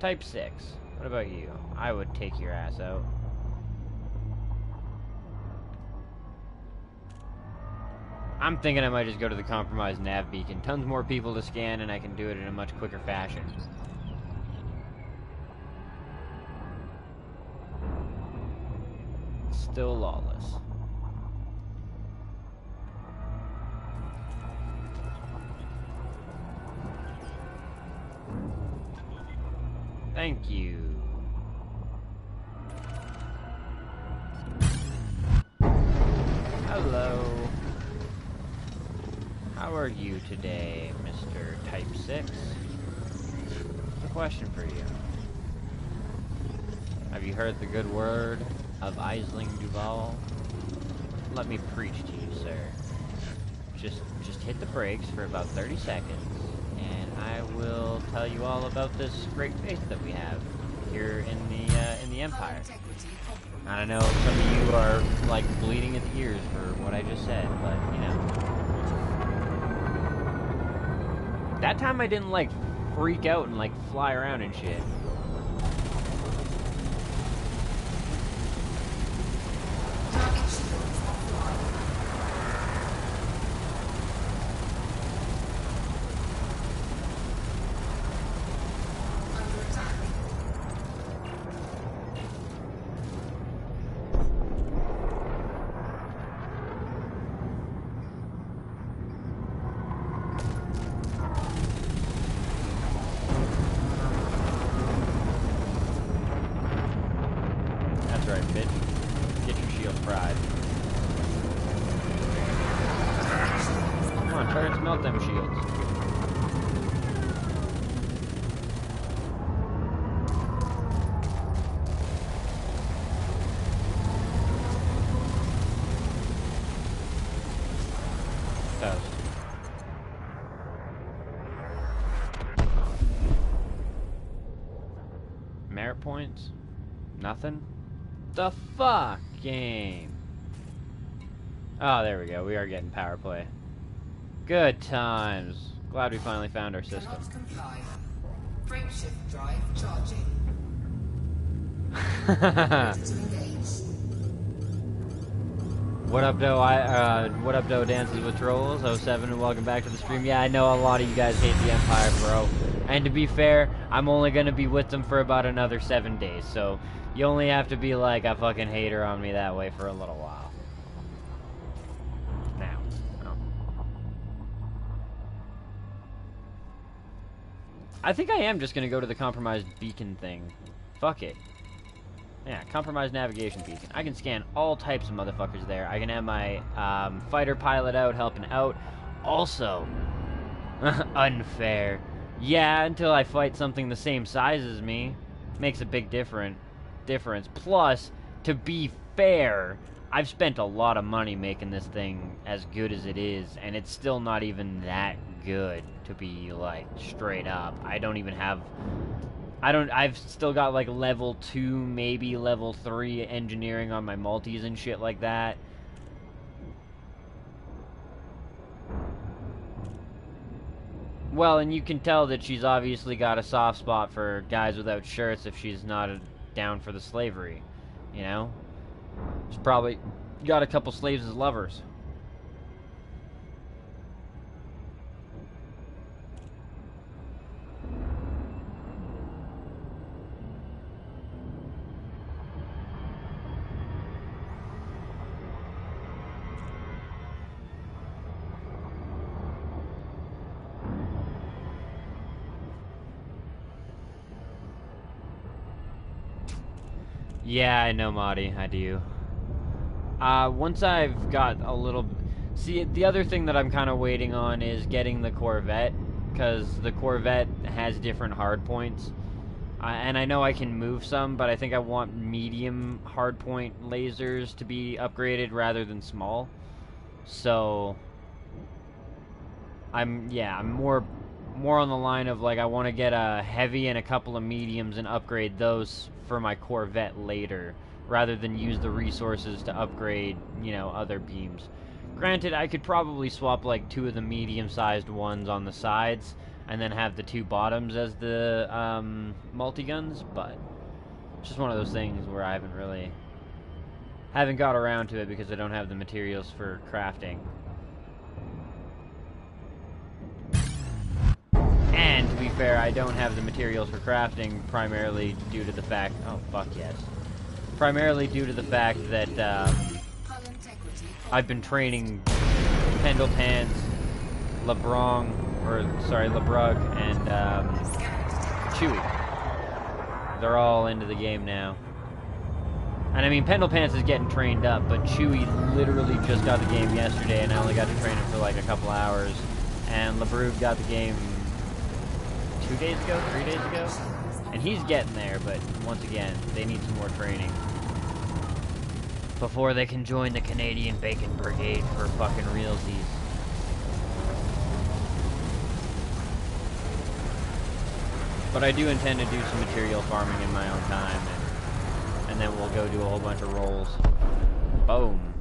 Type 6. What about you? I would take your ass out. I'm thinking I might just go to the compromised nav beacon. Tons more people to scan, and I can do it in a much quicker fashion. Still lawless. Thank you. Hello. How are you today, Mr. Type 6? A question for you. Have you heard the good word of Isling Duval? Let me preach to you, sir. Just hit the brakes for about 30 seconds, and I will tell you all about this great faith that we have. here in the Empire. Integrity compromised. I don't know if some of you are like bleeding at the ears for what I just said, but you know. That time I didn't like freak out and like fly around and shit. Target shields offline. Under attack. That's right, bitch. Get your shield fried. Come on, try to melt them shields. Toast. Merit points? Nothing? The fuck game. Oh, there we go. We are getting power play. Good times. Glad we finally found our system. Cannot comply. Frameshift drive charging. Ready to engage. What up, Doe? What up, Doe? Dances with Trolls 07, and welcome back to the stream. Yeah, I know a lot of you guys hate the Empire, bro. And to be fair, I'm only gonna be with them for about another 7 days, so you only have to be like a fucking hater on me that way for a little while. Now. Oh. I think I am just gonna go to the compromised beacon thing. Fuck it. Yeah, compromised navigation beacon. I can scan all types of motherfuckers there. I can have my fighter pilot out helping out. Also, unfair. Yeah, until I fight something the same size as me. Makes a big difference. Plus, to be fair, I've spent a lot of money making this thing as good as it is, and it's still not even that good, to be, like, straight up. I've still got, like, level 2, maybe level 3 engineering on my multis and shit like that. Well, and you can tell that she's obviously got a soft spot for guys without shirts if she's not down for the slavery, you know? She's probably got a couple slaves as lovers. Yeah, I know, Marty. I do. Once I've got a little... See, the other thing that I'm kind of waiting on is getting the Corvette, because the Corvette has different hard points. And I know I can move some, but I think I want medium hardpoint lasers to be upgraded rather than small. So... I'm more on the line of, like, I want to get a heavy and a couple of mediums and upgrade those for my Corvette later, rather than use the resources to upgrade, you know, other beams. Granted, I could probably swap, like, 2 of the medium-sized ones on the sides, and then have the 2 bottoms as the, multi-guns, but it's just one of those things where I haven't got around to it because I don't have the materials for crafting. And, to be fair, I don't have the materials for crafting primarily due to the fact... Oh, fuck yes. Primarily due to the fact that, I've been training Pendlepants, LeBrug, and, Chewie. They're all into the game now. And I mean, Pendlepants is getting trained up, but Chewie literally just got the game yesterday, and I only got to train him for like a couple hours. And LeBrug got the game 2 days ago, 3 days ago? And he's getting there, but once again, they need some more training before they can join the Canadian Bacon Brigade for fucking realsies. But I do intend to do some material farming in my own time, and then we'll go do a whole bunch of rolls. Boom.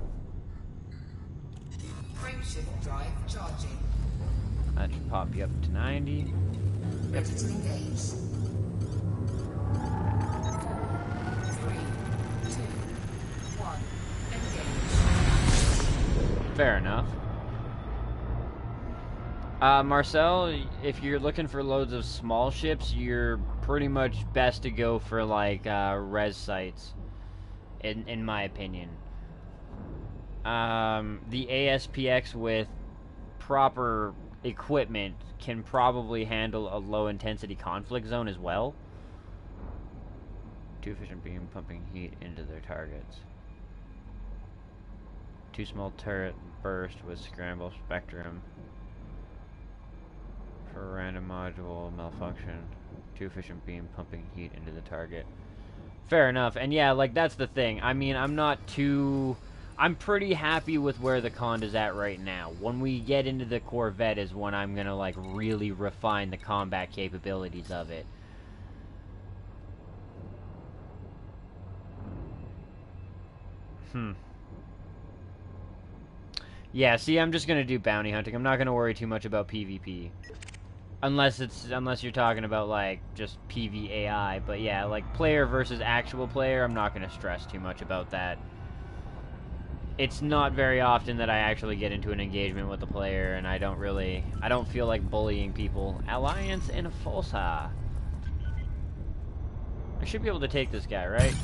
Frameshift drive charging. That should pop you up to 90. Ready to engage. 3, 2, 1. Engage. Fair enough. Marcel, if you're looking for loads of small ships, you're pretty much best to go for, like, res sites, in my opinion. The ASPX with proper equipment can probably handle a low-intensity conflict zone as well. Too efficient beam pumping heat into their targets. Too small turret burst with scramble spectrum. For random module malfunction. Too efficient beam pumping heat into the target. Fair enough. And yeah, like, that's the thing. I mean, I'm pretty happy with where the Conde is at right now. When we get into the Corvette is when I'm gonna, like, really refine the combat capabilities of it. Yeah, see, I'm just gonna do bounty hunting. I'm not gonna worry too much about PvP. Unless you're talking about, like, just PvAI. But yeah, like, player versus actual player, I'm not gonna stress too much about that. It's not very often that I actually get into an engagement with a player, and I don't feel like bullying people. Alliance and a Fossa. I should be able to take this guy, right?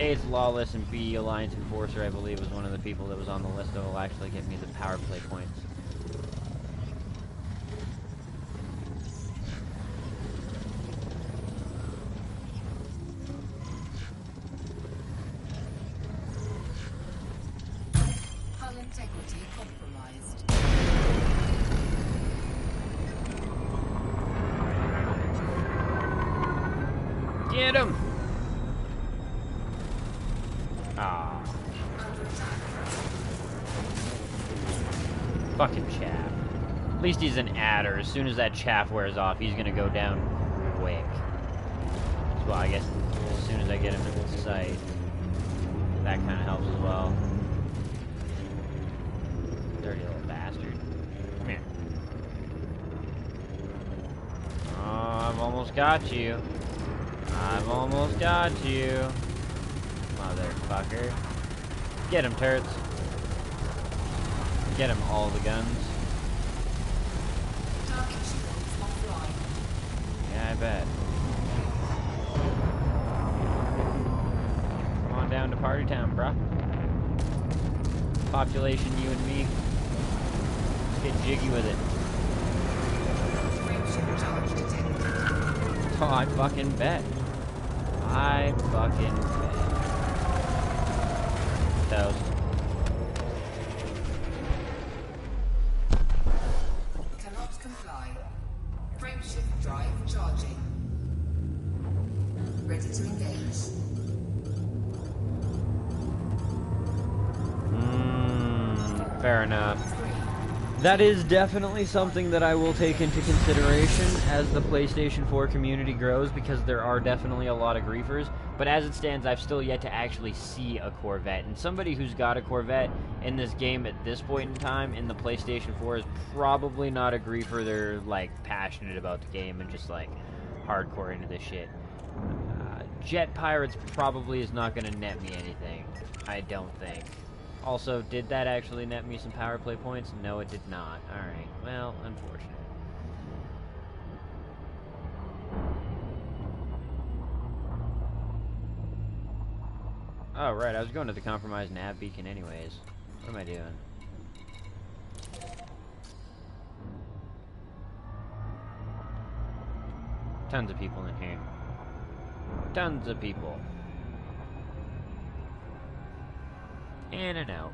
A, it's Lawless, and B, Alliance Enforcer, I believe, was one of the people that was on the list that will actually get me the power play points. Hull integrity compromised. Get him! Ah. Under attack. Fucking chaff. At least he's an adder. As soon as that chaff wears off, he's gonna go down quick. Well, I guess as soon as I get him in sight, that kind of helps as well. Dirty little bastard. Come here. Oh, I've almost got you. I've almost got you. Motherfucker. Get him, turrets. Get him, all the guns. Target shields offline. Yeah, I bet. Come on down to Party Town, bruh. Population, you and me. Let's get jiggy with it. Frameshift charge detected. Oh, I fucking bet. I fucking bet. Toast. Cannot comply. Frameshift drive charging. Ready to engage. Fair enough. That is definitely something that I will take into consideration as the PlayStation 4 community grows, because there are definitely a lot of griefers. But as it stands, I've still yet to actually see a Corvette. And somebody who's got a Corvette in this game at this point in time in the PlayStation 4 is probably not a griefer. They're, like, passionate about the game and just, like, hardcore into this shit. Jet Pirates probably is not going to net me anything. I don't think. Also, did that actually net me some power play points? No, it did not. Alright, well, unfortunate. Oh, right, I was going to the compromised nav beacon anyways. What am I doing? Tons of people in here. Tons of people. In and out.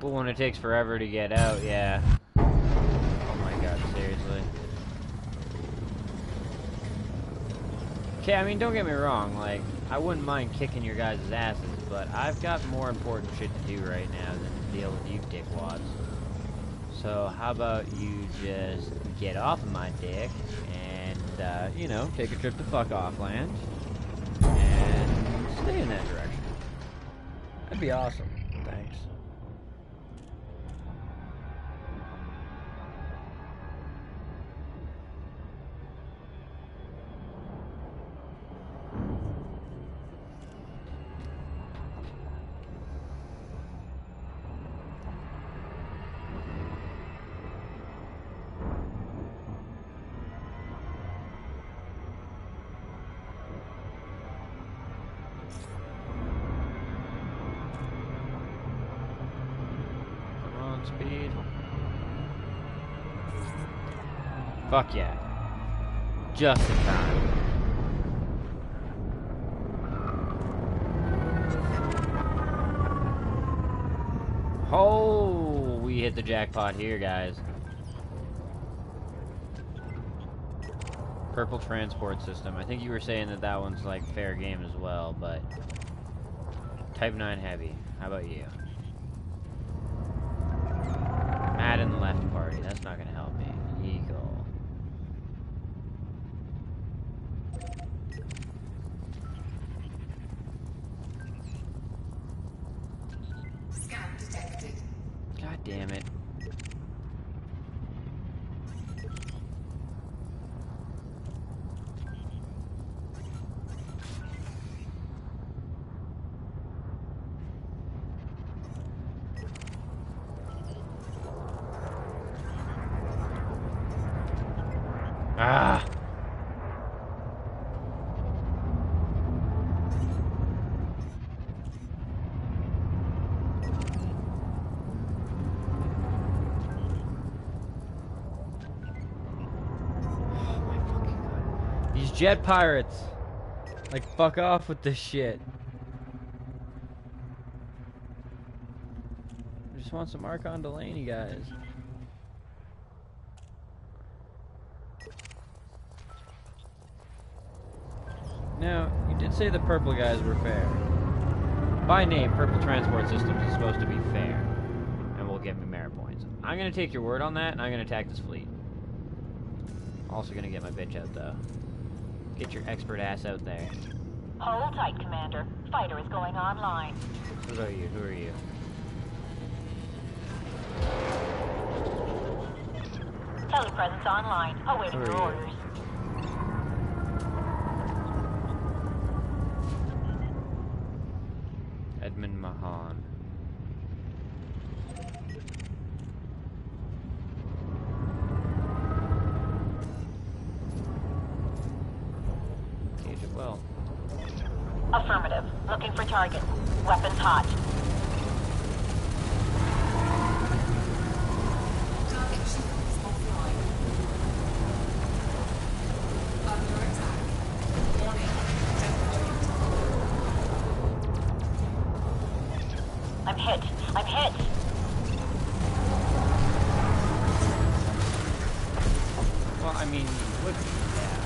But when it takes forever to get out, yeah. Oh my god, seriously. Okay, I mean, don't get me wrong, like, I wouldn't mind kicking your guys' asses, but I've got more important shit to do right now than to deal with you dickwads. So, how about you just get off of my dick and, you know, take a trip to fuck off land and stay in that direction. That'd be awesome. Thanks. Speed. Fuck yeah. Just in time. Oh, we hit the jackpot here, guys. Purple transport system. I think you were saying that that one's like fair game as well, but Type 9 heavy. How about you? Add in the left party. That's not gonna help me. Eagle. Scan detected. God damn it. Ah! These jet pirates! Like, fuck off with this shit. I just want some Archon Delaney, guys. Now, you did say the purple guys were fair. By name, Purple Transport Systems is supposed to be fair. And will give me merit points. I'm gonna take your word on that, and I'm gonna attack this fleet. Also gonna get my bitch out, though. Get your expert ass out there. Hold tight, Commander. Fighter is going online. Who are you? Who are you? Telepresence online. Awaiting Who are your you? orders. Edmund Mahan. Gauge it well. Affirmative. Looking for target. Weapons hot. Target shields offline. Under attack. Warning. Temperature. I'm hit. I'm hit. Well, I mean, what? Yeah.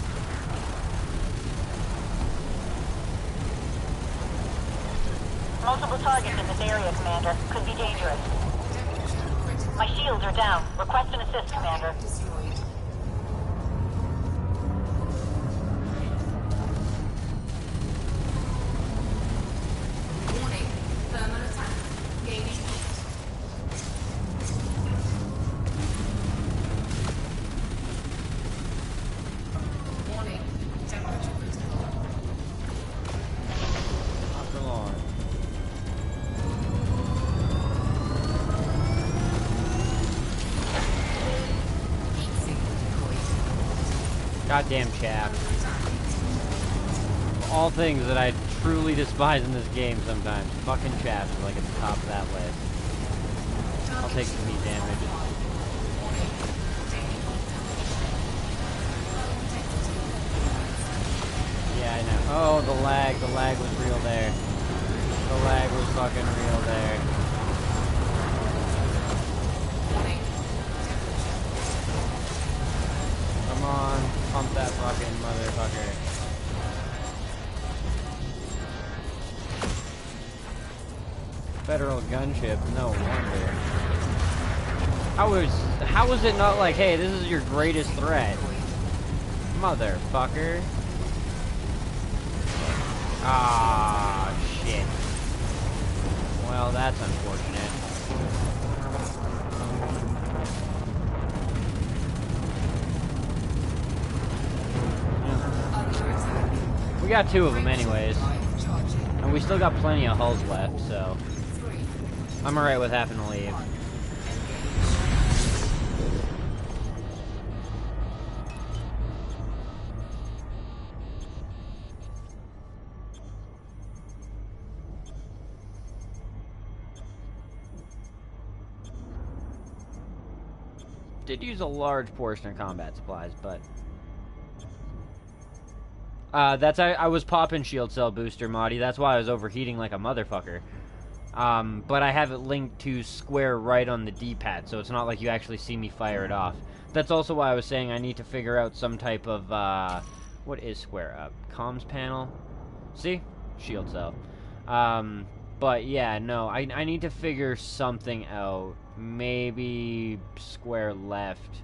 Multiple targets in this area, Commander. Could be dangerous. Temperature critical. My shields are down. Request an assist, Commander. Target destroyed. Warning. Thermal attack. Gaining heat. Warning. Temperature critical. Come on. Heat sink deployed. Goddamn chaff. Of all things that I truly despise in this game sometimes, fucking chaff is like at the top of that list. I'll take some heat damage. Yeah, I know. Oh, the lag was real there. The lag was fucking real there. fucking motherfucker. Federal gunship, no wonder. How was it not like, hey, this is your greatest threat? Motherfucker. Ah, shit. Well, that's unfortunate. We got 2 of them anyways. And we still got plenty of hulls left, so I'm alright with having to leave. Did use a large portion of combat supplies, but I was popping shield cell booster, Moddy. That's why I was overheating like a motherfucker. But I have it linked to square right on the D-pad, so it's not like you actually see me fire it off. That's also why I was saying I need to figure out some type of, what is square up? Comms panel? See? Shield cell. But yeah, no, I need to figure something out. Maybe square left.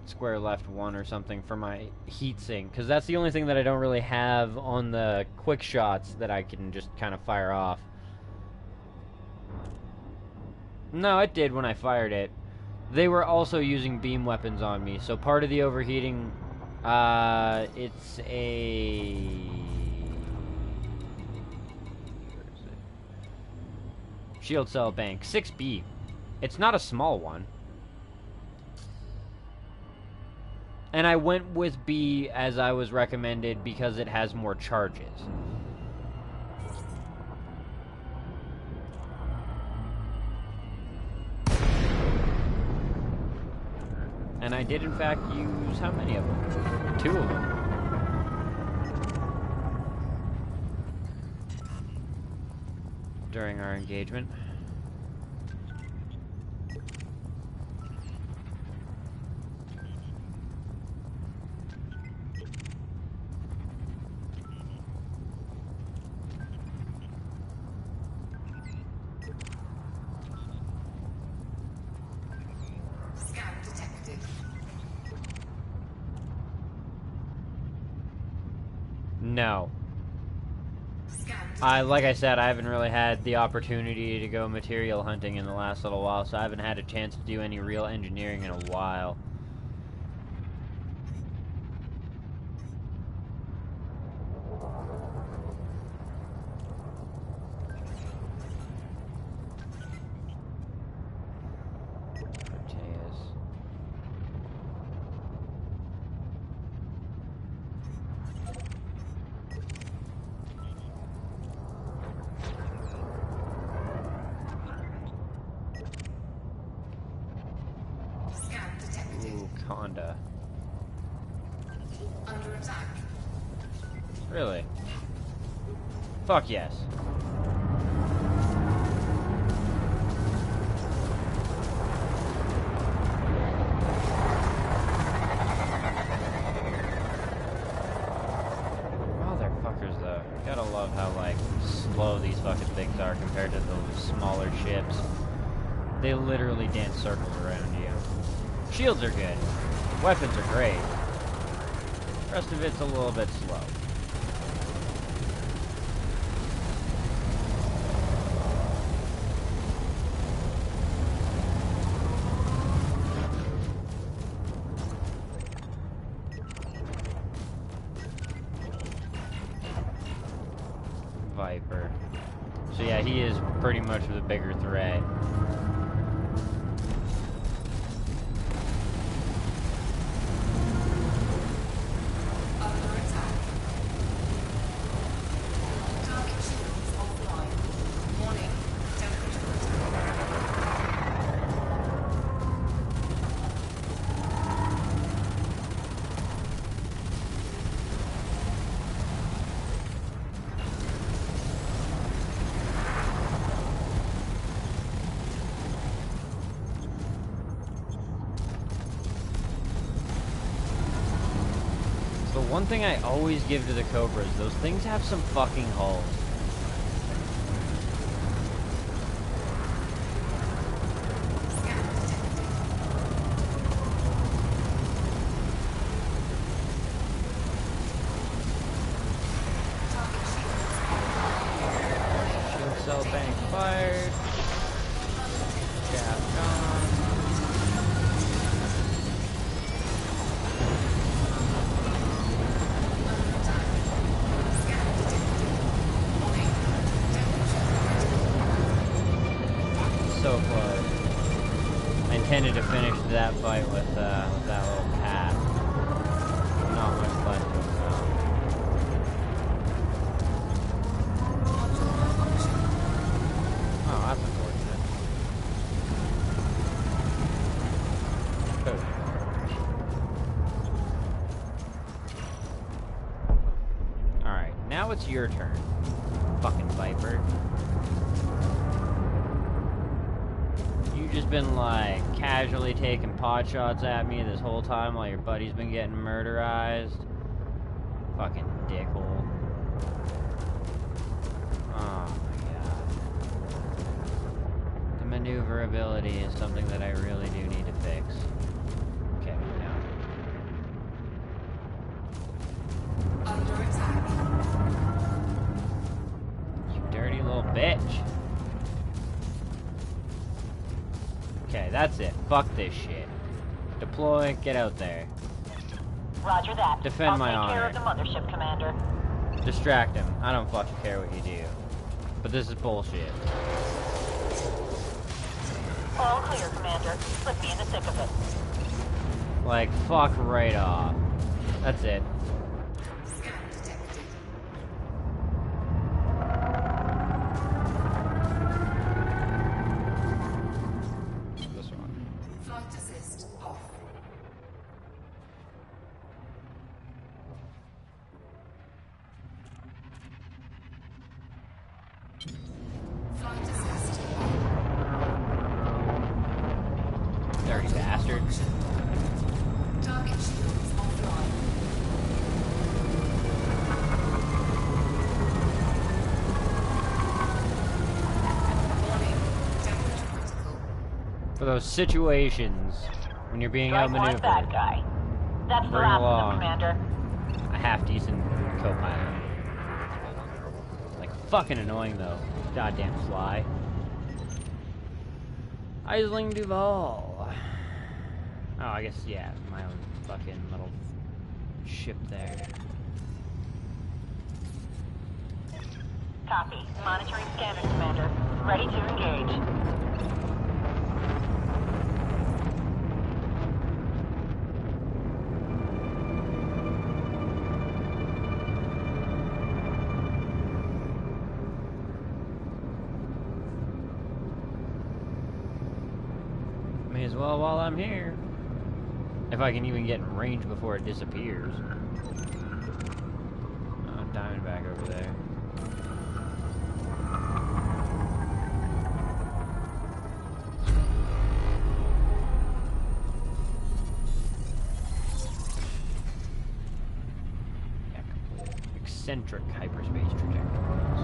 Square left 1 or something for my heatsink, because that's the only thing that I don't really have on the quick shots that I can just kind of fire off. No, it did when I fired it. They were also using beam weapons on me, so part of the overheating, it's a... Where is it? Shield cell bank, 6B. It's not a small one. And I went with B as I was recommended because it has more charges. And I did in fact use how many of them? 2 of them. During our engagement. No. Like I said, I haven't really had the opportunity to go material hunting in the last little while, so I haven't had a chance to do any real engineering in a while. Honda. Under attack. Really? Fuck yes. Motherfuckers though. Gotta love how like slow these fucking things are compared to those smaller ships. They literally dance circles around you. Shields are good. Weapons are great. The rest of it's a little bit slow. Viper. So yeah, he is pretty much the bigger threat. One thing I always give to the Cobras, those things have some fucking hulls. Shield cell bank fired. Shaft gone. So close. I intended to finish that fight with that little cat. Not much left to go. Oh, that's unfortunate. Alright, now it's your turn. Fucking Viper. You've just been like casually taking pot shots at me this whole time while your buddy's been getting murderized. Fucking dickhole. Oh my god. The maneuverability is something that I really do need to fix. Okay, now. Under attack. You dirty little bitch. Okay, that's it. Fuck this shit. Deploy, get out there. Roger that. Defend my I'll take care honor. of the mothership, Commander. Distract him. I don't fucking care what you do. But this is bullshit. All clear, Commander. Put me in the thick of it. Like, fuck right off. That's it. Scan detected. This one. Flight assist off. Flight assist on. Dirty bastard. Target shields offline. Warning. Damage critical. For those situations when you're being Strike one bad outmaneuvered, guy. That's the Bring last of along. them, Commander. a half-decent co-pilot. Like, fucking annoying, though. Goddamn fly. Isling Duval. Oh, I guess, yeah, my own fucking little ship there. Copy. Monitoring scanner, Commander. Ready to engage. May as well while I'm here. If I can even get in range before it disappears. Oh, Diamondback over there. Yeah, complete. Eccentric hyperspace trajectories.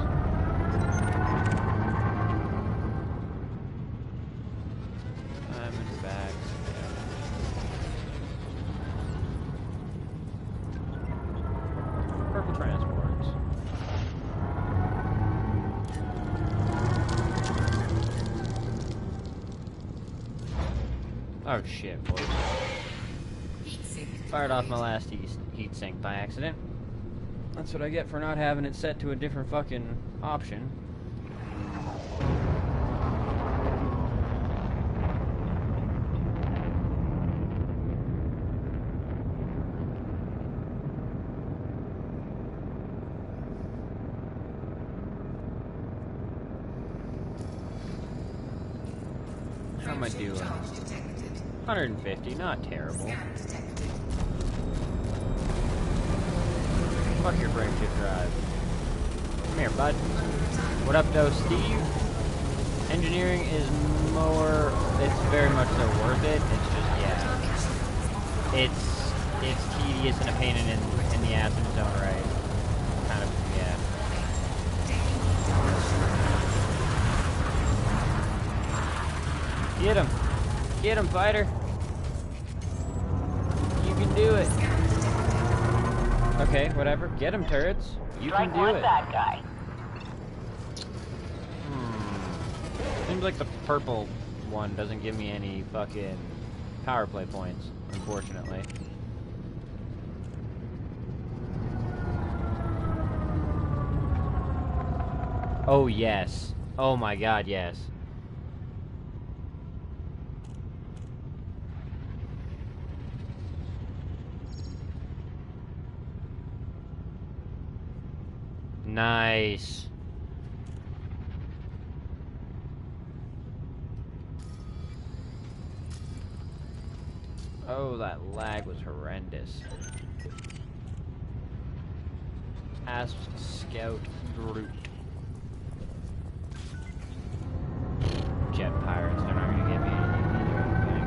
Diamondbacks. Purple transports. Oh shit, boys. Heat sink. Fired off my last heat sink by accident. That's what I get for not having it set to a different fucking option. How am I Frameshift doing? charge detected. 150, not terrible. Scan detected. Fuck your frameshift drive. Come here, bud. Under attack. What up, though, Steve? Engineering is more. It's very much so worth it. It's just, yeah. Target shields offline. it's tedious and a pain in the ass in its own right. Kind of, yeah. Get him! Get him, fighter! You can do it! Okay, whatever. Get him, turrets. You can do it. That guy. Seems like the purple one doesn't give me any fucking power play points, unfortunately. Oh, yes. Oh my god, yes. Nice. Oh, that lag was horrendous. Ask Scout Groot. Jet pirates, they're not gonna get me anything either, I think.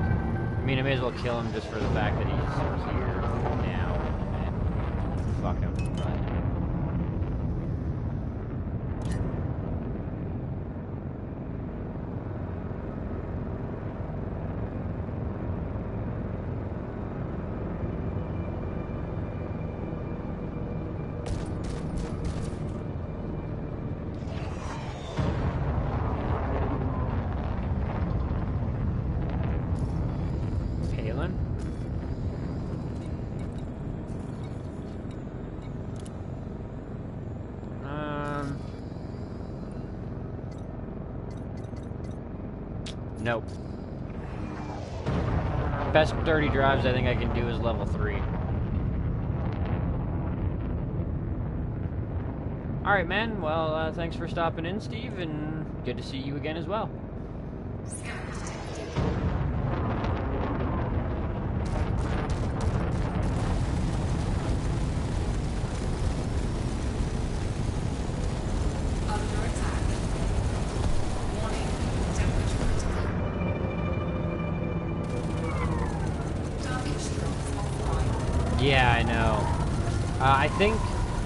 I mean, I may as well kill him just for the fact that he's here now. And fuck him, but... Nope. Best dirty drives I think I can do is level 3. Alright, man. Well, thanks for stopping in, Steve, and good to see you again as well. Yeah, I know. I think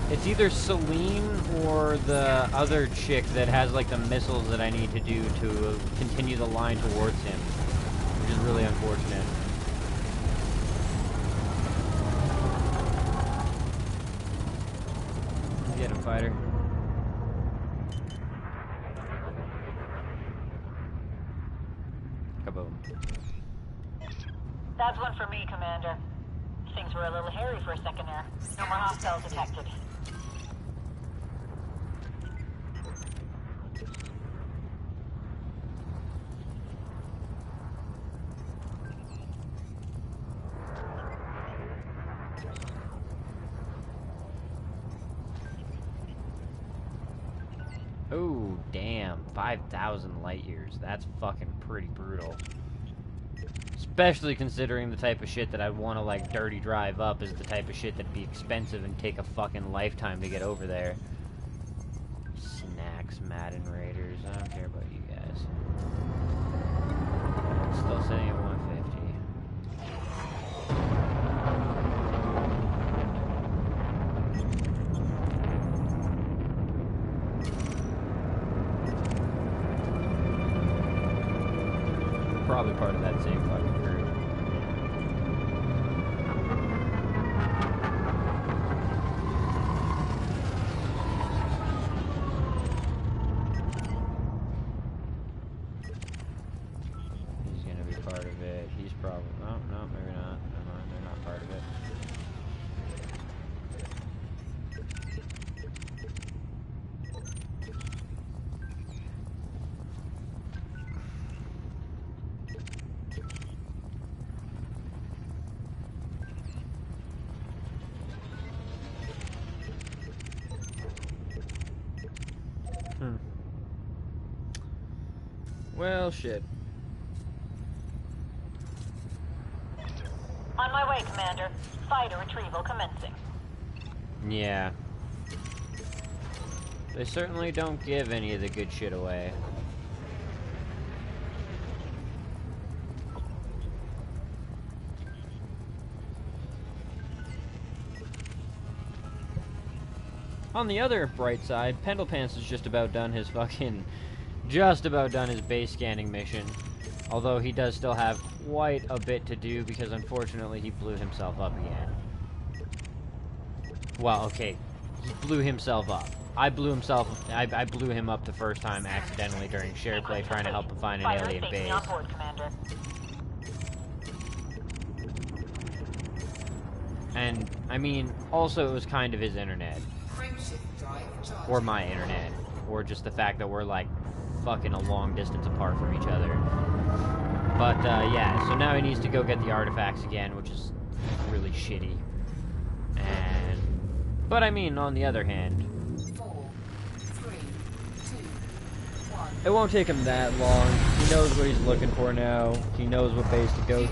it's either Celine or the other chick that has like the missiles that I need to do to continue the line towards him, which is really unfortunate. Get him, fighter. Kaboom. That's one for me, Commander. Things were a little hairy for a second there. No more hostiles detected. Oh, damn. 5,000 light years. That's fucking pretty brutal. Especially considering the type of shit that I'd want to, like, dirty drive up is the type of shit that'd be expensive and take a fucking lifetime to get over there. Snacks, Madden Raiders. I don't care about you guys. Still sitting at 150. Probably part of that same fucking group. He's gonna be part of it. He's probably... Oh, no, maybe not. Never mind, they're not part of it. Well, shit. On my way, Commander. Fighter retrieval commencing. Yeah. They certainly don't give any of the good shit away. On the other bright side, Pendlepants is just about done his base scanning mission. Although he does still have quite a bit to do because unfortunately he blew himself up again. Well, okay, he blew himself up. I blew him up the first time accidentally during shared play trying to help him find an alien base. On board, Commander. And, I mean, also it was kind of his internet. Frameshift drive charging. Or my internet. Or just the fact that we're, like, fucking a long distance apart from each other. But, yeah, so now he needs to go get the artifacts again, which is really shitty. But, I mean, on the other hand... 4, 3, 2, 1. It won't take him that long. He knows what he's looking for now. He knows what base to go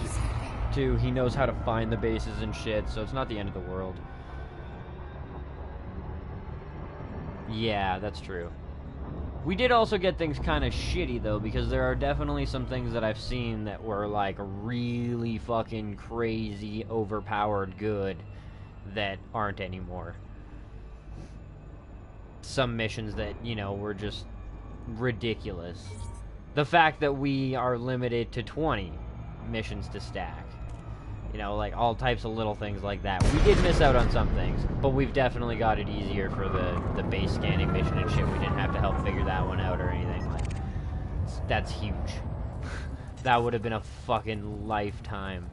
to. He knows how to find the bases and shit, so it's not the end of the world. Yeah, that's true. We did also get things kind of shitty, though, because there are definitely some things that I've seen that were, like, really fucking crazy, overpowered good that aren't anymore. Some missions that, you know, were just ridiculous. The fact that we are limited to 20 missions to stack. You know, like, all types of little things like that. We did miss out on some things, but we've definitely got it easier for the base scanning mission and shit. We didn't have to help figure that one out or anything. Like, that's huge. That would have been a fucking lifetime.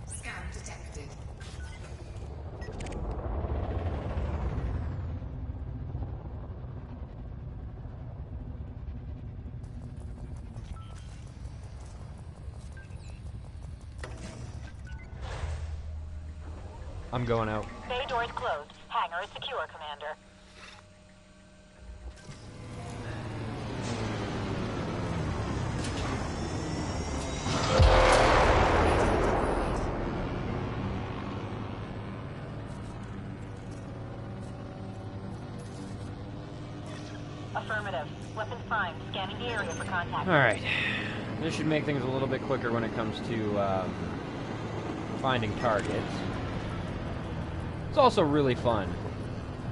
Scan detected. I'm going out. Bay doors closed. Hangar is secure, Commander. Affirmative. Weapons prime. Scanning the area for contact. Alright. This should make things a little bit quicker when it comes to finding targets. It's also really fun.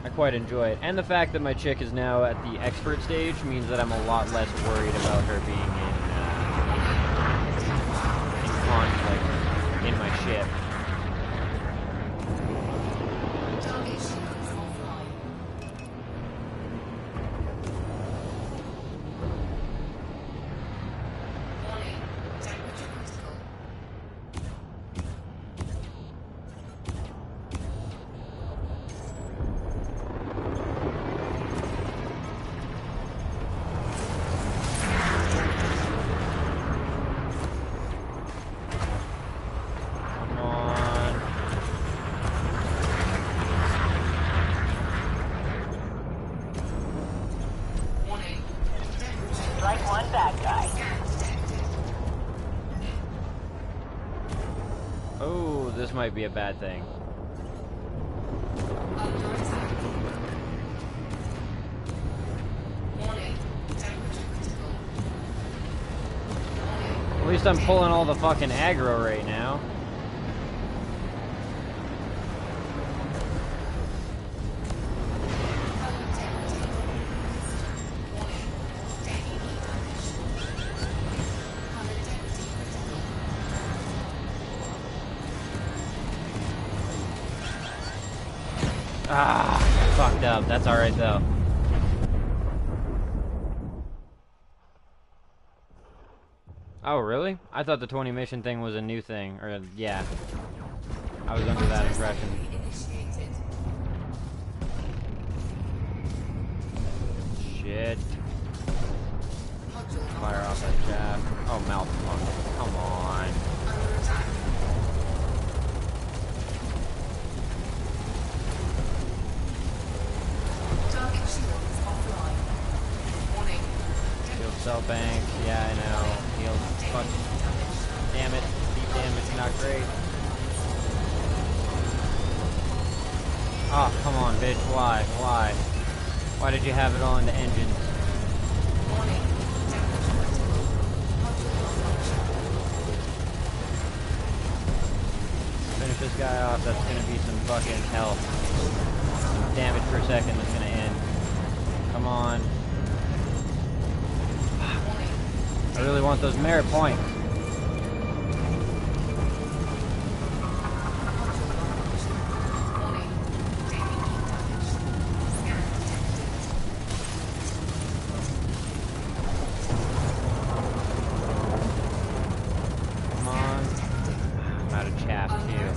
I quite enjoy it. And the fact that my chick is now at the expert stage means that I'm a lot less worried about her being in conflict in my ship. Target shields offline. Warning. Temperature critical. Come on. Warning. Temperature Strike one bad guy. scan detected. Oh, this might be a bad thing. Under attack. Warning. Temperature critical. Warning. At least I'm pulling all the fucking aggro right now. Hull integrity compromised. Warning. Deck damage. Hull integrity critical. Ah, fucked up. That's alright though. Oh, really? I thought the 20 mission thing was a new thing. Or, yeah. I was under that impression. Initiated. Shit. Module Fire off that shaft. Oh, mouth. Come on. under attack. Target shields offline. Warning. Shield cell bank. Yeah, I know. Heal. Fuck. Damn it. Deep damage. Not great. Oh, come on, bitch. Why? Why? Why did you have it all into engines? Warning. Temperature critical. Module malfunction. Finish this guy off. That's gonna be some fucking hell. damage per second that's gonna end. Come on. I really want those merit points. Come on. I'm out of chaff too.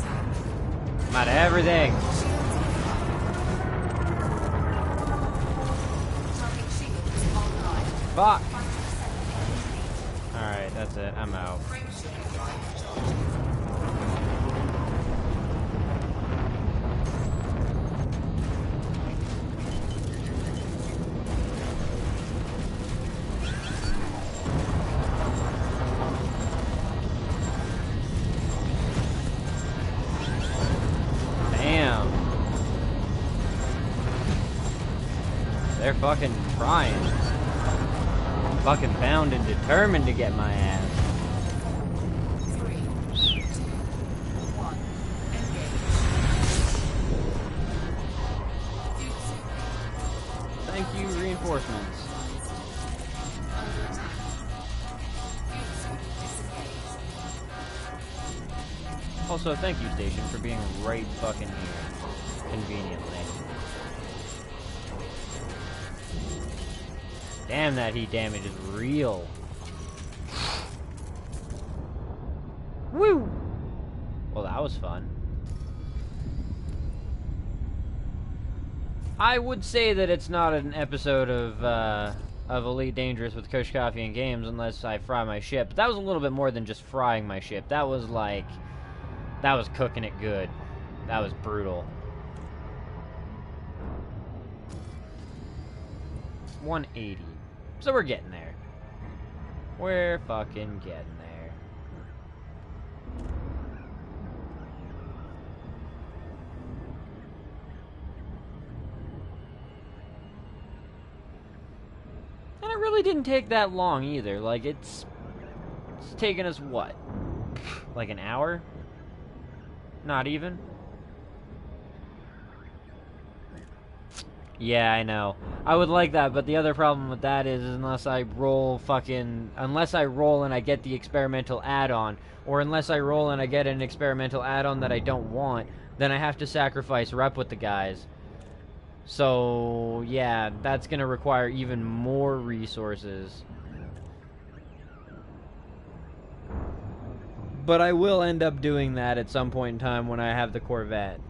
I'm out of everything. Fuck. Alright, that's it. I'm out. Damn. They're fucking trying. Fucking bound and determined to get my ass. 3, 2, 1, engage. Thank you, reinforcements. Also, thank you, Station, for being right fucking here. Conveniently. Damn, that heat damage is real. Woo! Well, that was fun. I would say that it's not an episode of Elite Dangerous with Kush Coffee and Games unless I fry my ship. But that was a little bit more than just frying my ship. That was like... that was cooking it good. That was brutal. 180. So we're getting there. We're fucking getting there. And it really didn't take that long either. Like, it's taken us, what? Like an hour? Not even? Yeah, I know. I would like that, but the other problem with that is unless I roll and I get the experimental add-on, or unless I roll and I get an experimental add-on that I don't want, then I have to sacrifice rep with the guys. So, yeah, that's gonna require even more resources. But I will end up doing that at some point in time when I have the Corvette.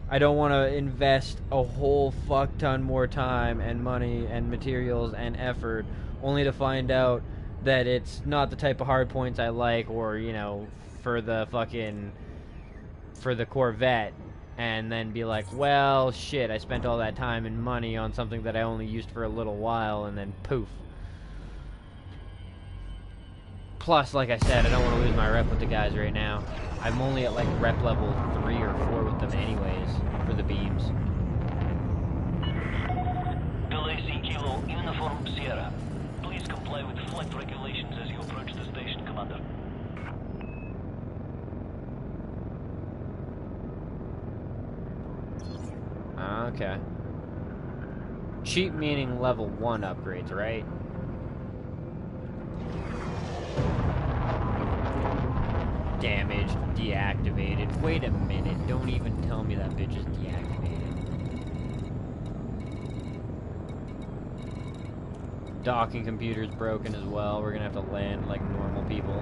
I don't want to invest a whole fuck ton more time and money and materials and effort only to find out that it's not the type of hard points I like, or, you know, for the Corvette, and then be like, well, shit, I spent all that time and money on something that I only used for a little while, and then poof. Plus, like I said, I don't want to lose my rep with the guys right now. I'm only at like rep level 3 or 4 with them anyways, for the beams. Delay C Kilo, Uniform Sierra. Please comply with flight regulations as you approach the station, Commander. Okay. Cheap meaning level 1 upgrades, right? Damage deactivated. Wait a minute, don't even tell me that bitch is deactivated. Docking computer's broken as well. We're gonna have to land like normal people.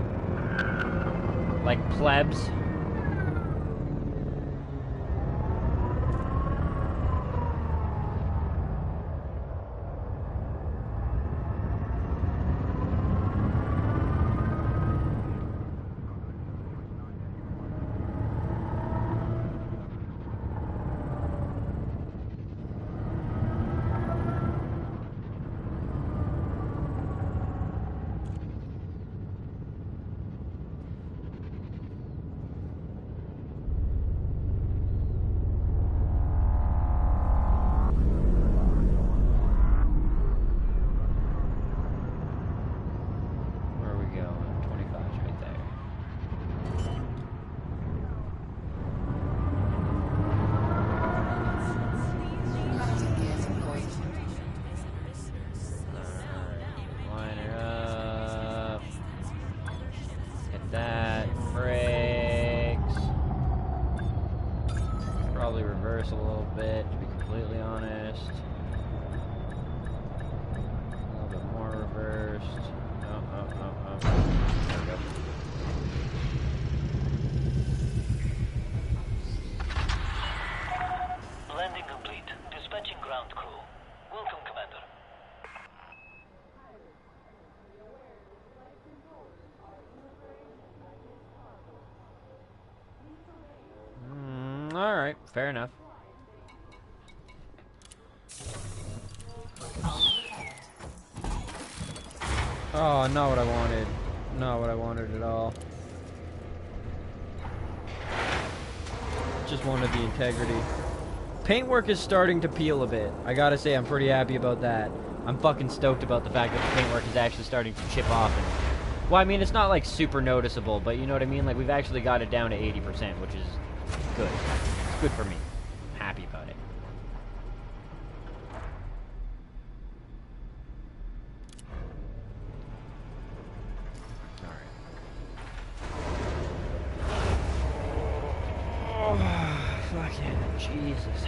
Like plebs. that. Brakes. Probably reverse a little bit, to be completely honest. A little bit more reversed. Oh. There we go. Landing complete. Dispatching ground crew. Welcome, Commander. Alright, fair enough. Oh, not what I wanted. Not what I wanted at all. Just wanted the integrity. Paintwork is starting to peel a bit. I gotta say, I'm pretty happy about that. I'm fucking stoked about the fact that the paintwork is actually starting to chip off. And, well, I mean, it's not like super noticeable, but you know what I mean? Like, we've actually got it down to 80%, which is good. It's good for me. I'm happy about it. Fucking Jesus.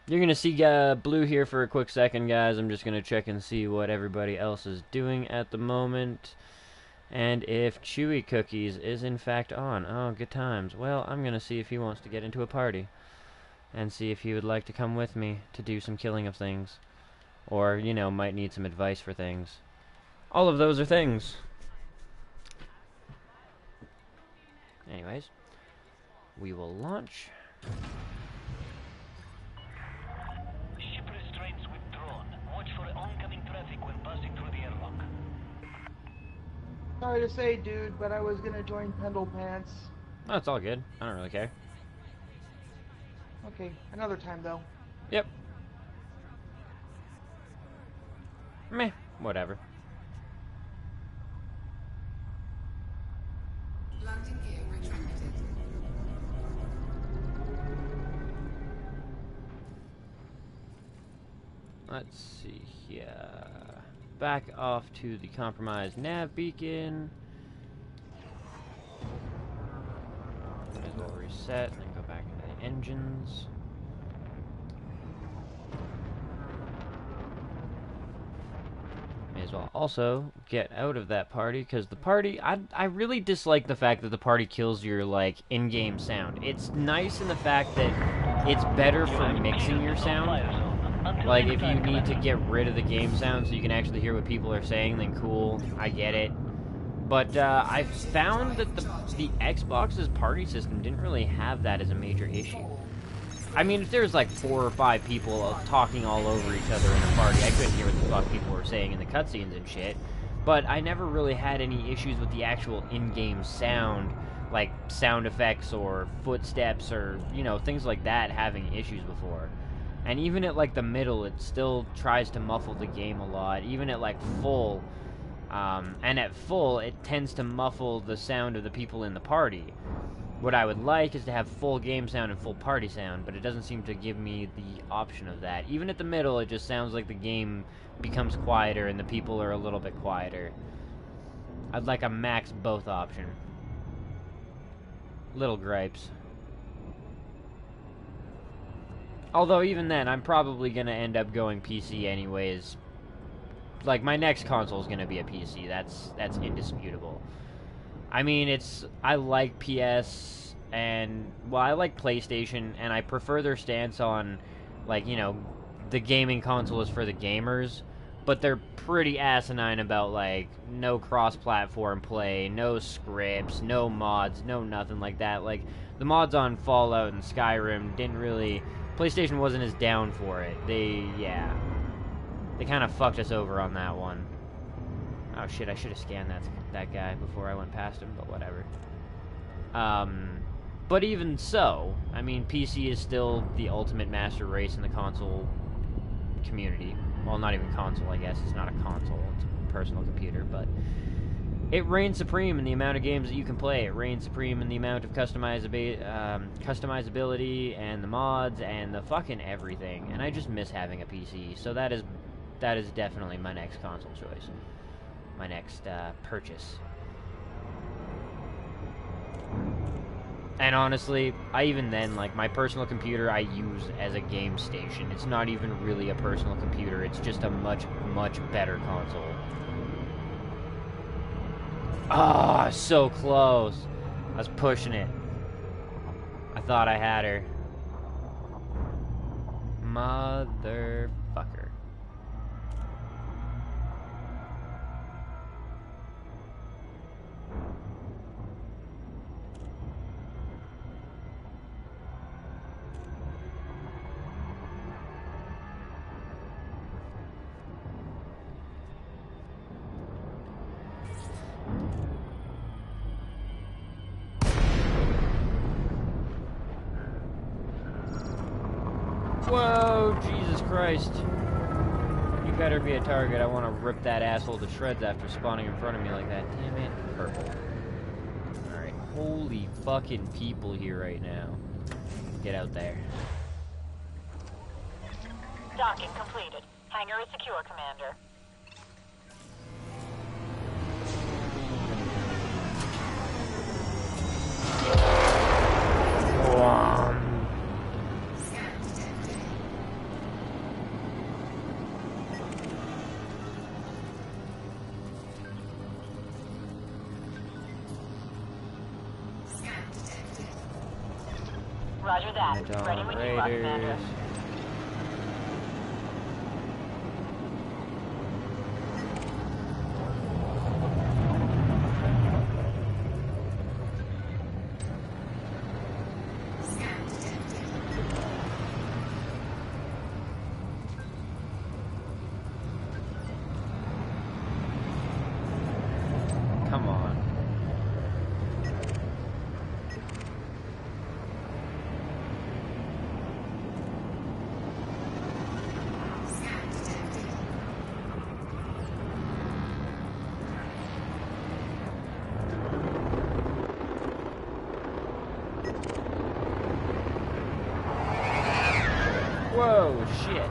You're gonna see Blue here for a quick second, guys. I'm just gonna check and see what everybody else is doing at the moment. And if Chewy Cookies is in fact on. Oh, good times. Well, I'm gonna see if he wants to get into a party. And see if he would like to come with me to do some killing of things. Or, you know, might need some advice for things. All of those are things. Anyways. We will launch. Ship restraints withdrawn. Watch for oncoming traffic when passing through the airlock. Sorry to say, dude, but I was gonna join Pendle Pants. Oh, it's all good. I don't really care. Okay, another time though. Yep. Meh. Whatever. Landing gear retracted. Let's see here. Back off to the compromised nav beacon. Might as well reset and then go back into the engines. May as well also get out of that party, because the party, I really dislike the fact that the party kills your, like, in-game sound. It's nice in the fact that it's better for mixing your sound. Like, if you need to get rid of the game sound so you can actually hear what people are saying, then cool, I get it. But I found that the Xbox's party system didn't really have that as a major issue. I mean, if there's like 4 or 5 people talking all over each other in a party, I couldn't hear what the fuck people were saying in the cutscenes and shit. But I never really had any issues with the actual in-game sound, like sound effects or footsteps or, you know, things like that having issues before. And even at, like, the middle, it still tries to muffle the game a lot. Even at, like, full. And at full, it tends to muffle the sound of the people in the party. What I would like is to have full game sound and full party sound, but it doesn't seem to give me the option of that. Even at the middle, it just sounds like the game becomes quieter and the people are a little bit quieter. I'd like a max both option. Little gripes. Although, even then, I'm probably going to end up going PC anyways. Like, my next console is going to be a PC. That's indisputable. I mean, I like PS and, well, I like PlayStation, and I prefer their stance on, like, you know, the gaming console is for the gamers, but they're pretty asinine about, like, no cross-platform play, no scripts, no mods, no nothing like that. Like, the mods on Fallout and Skyrim didn't really... PlayStation wasn't as down for it. They kind of fucked us over on that one. Oh shit, I should have scanned that guy before I went past him, but whatever. But even so, I mean, PC is still the ultimate master race in the console community. Well, not even console, I guess. It's not a console, it's a personal computer, but... It reigns supreme in the amount of games that you can play. It reigns supreme in the amount of customizability and the mods and the fucking everything. And I just miss having a PC. So that is definitely my next console choice. My next purchase. And honestly, I even then, like, my personal computer I use as a game station. It's not even really a personal computer. It's just a much, much better console. Ah, so close. I was pushing it. I thought I had her. Motherfucker. Whoa, Jesus Christ. You better be a target. I want to rip that asshole to shreds after spawning in front of me like that. Damn it. Purple. Alright, holy fucking people here right now. Get out there. Docking completed. Hangar is secure, Commander. Scan detected. Scan detected. Roger that. Damage on Ready when you are, Commander. raiders. Scan detected. Come on. Scan detected. Whoa, shit.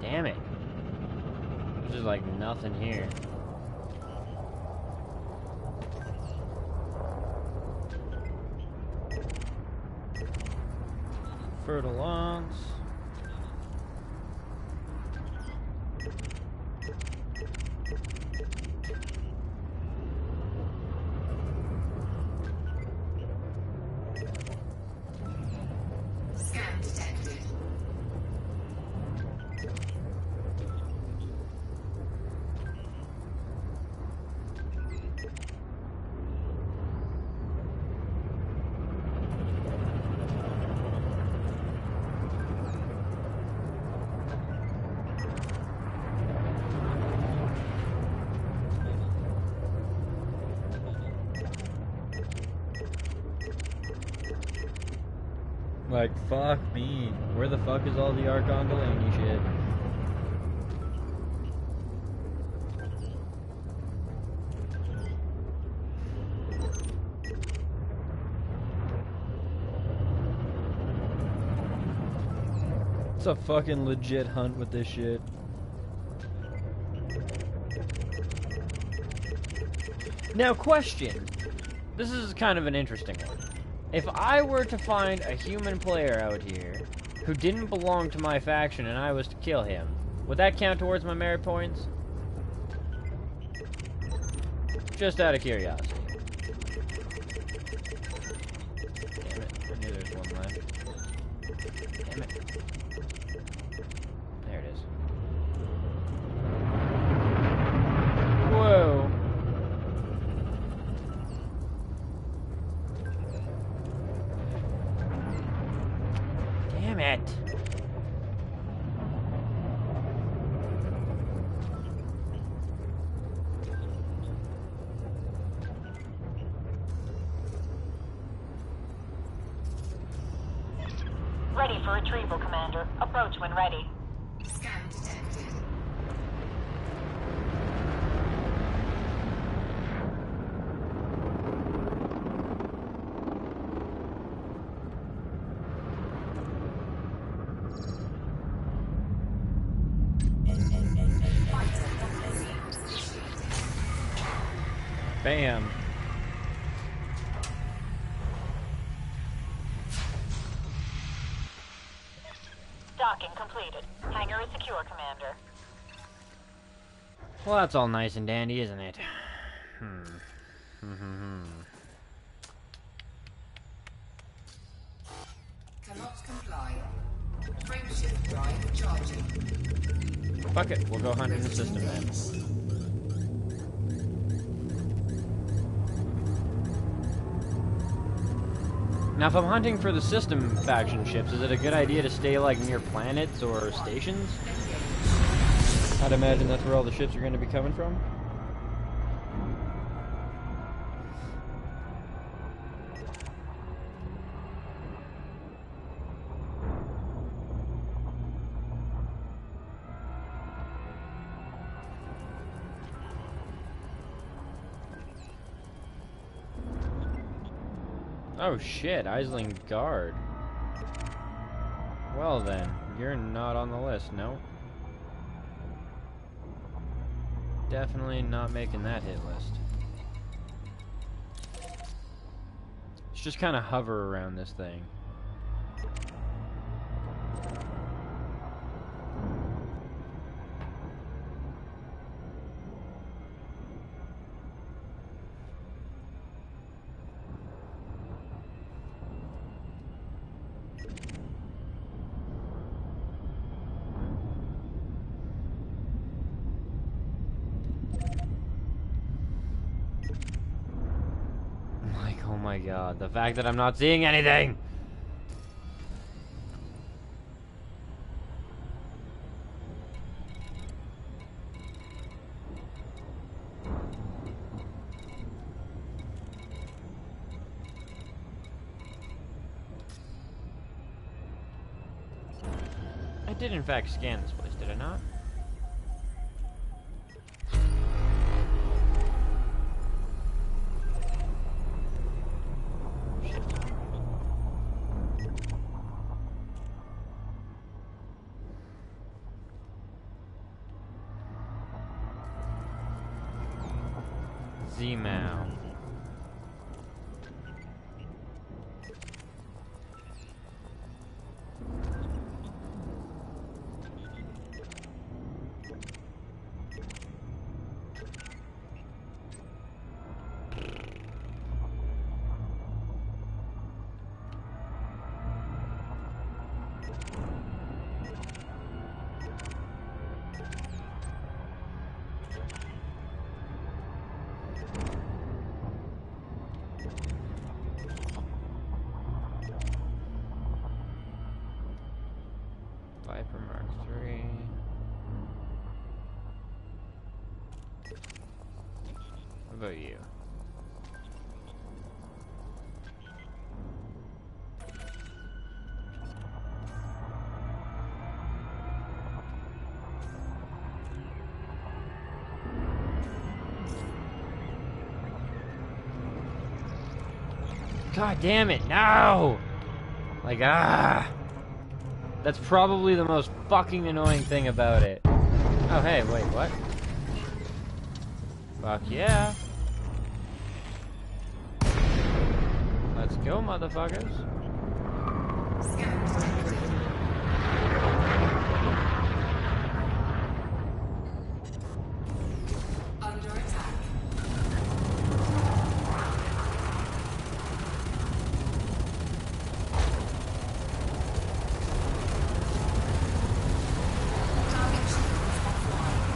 Damn it. There's just like nothing here. Furlongs. Scan detected. Like, fuck me. Where the fuck is all the Arcongolani shit? It's a fucking legit hunt with this shit. Now, question. This is kind of an interesting one. If I were to find a human player out here who didn't belong to my faction and I was to kill him, would that count towards my merit points? Just out of curiosity. Damn it, I knew there was one left. Damn it. There it is. Damn it. Ready for retrieval, Commander. Approach when ready. Scan detected. Bam. Docking completed. Hangar is secure, Commander. Well, that's all nice and dandy, isn't it? Cannot comply. Frameshift drive charging. Fuck it, we'll go hunt in the system then. Now, if I'm hunting for the system faction ships, is it a good idea to stay, like, near planets or stations? I'd imagine that's where all the ships are going to be coming from. Oh shit, Aisling Guard. Well then, you're not on the list, no? Definitely not making that hit list. Let's just kind of hover around this thing. Oh my god, the fact that I'm not seeing anything! I did in fact scan this place, did I not? Z-Mao. Viper Mark III. What about you? God damn it, no! Like, that's probably the most fucking annoying thing about it. Oh, hey, wait, what? Fuck yeah. Let's go, motherfuckers. Scan detected. Under attack. Target shields offline.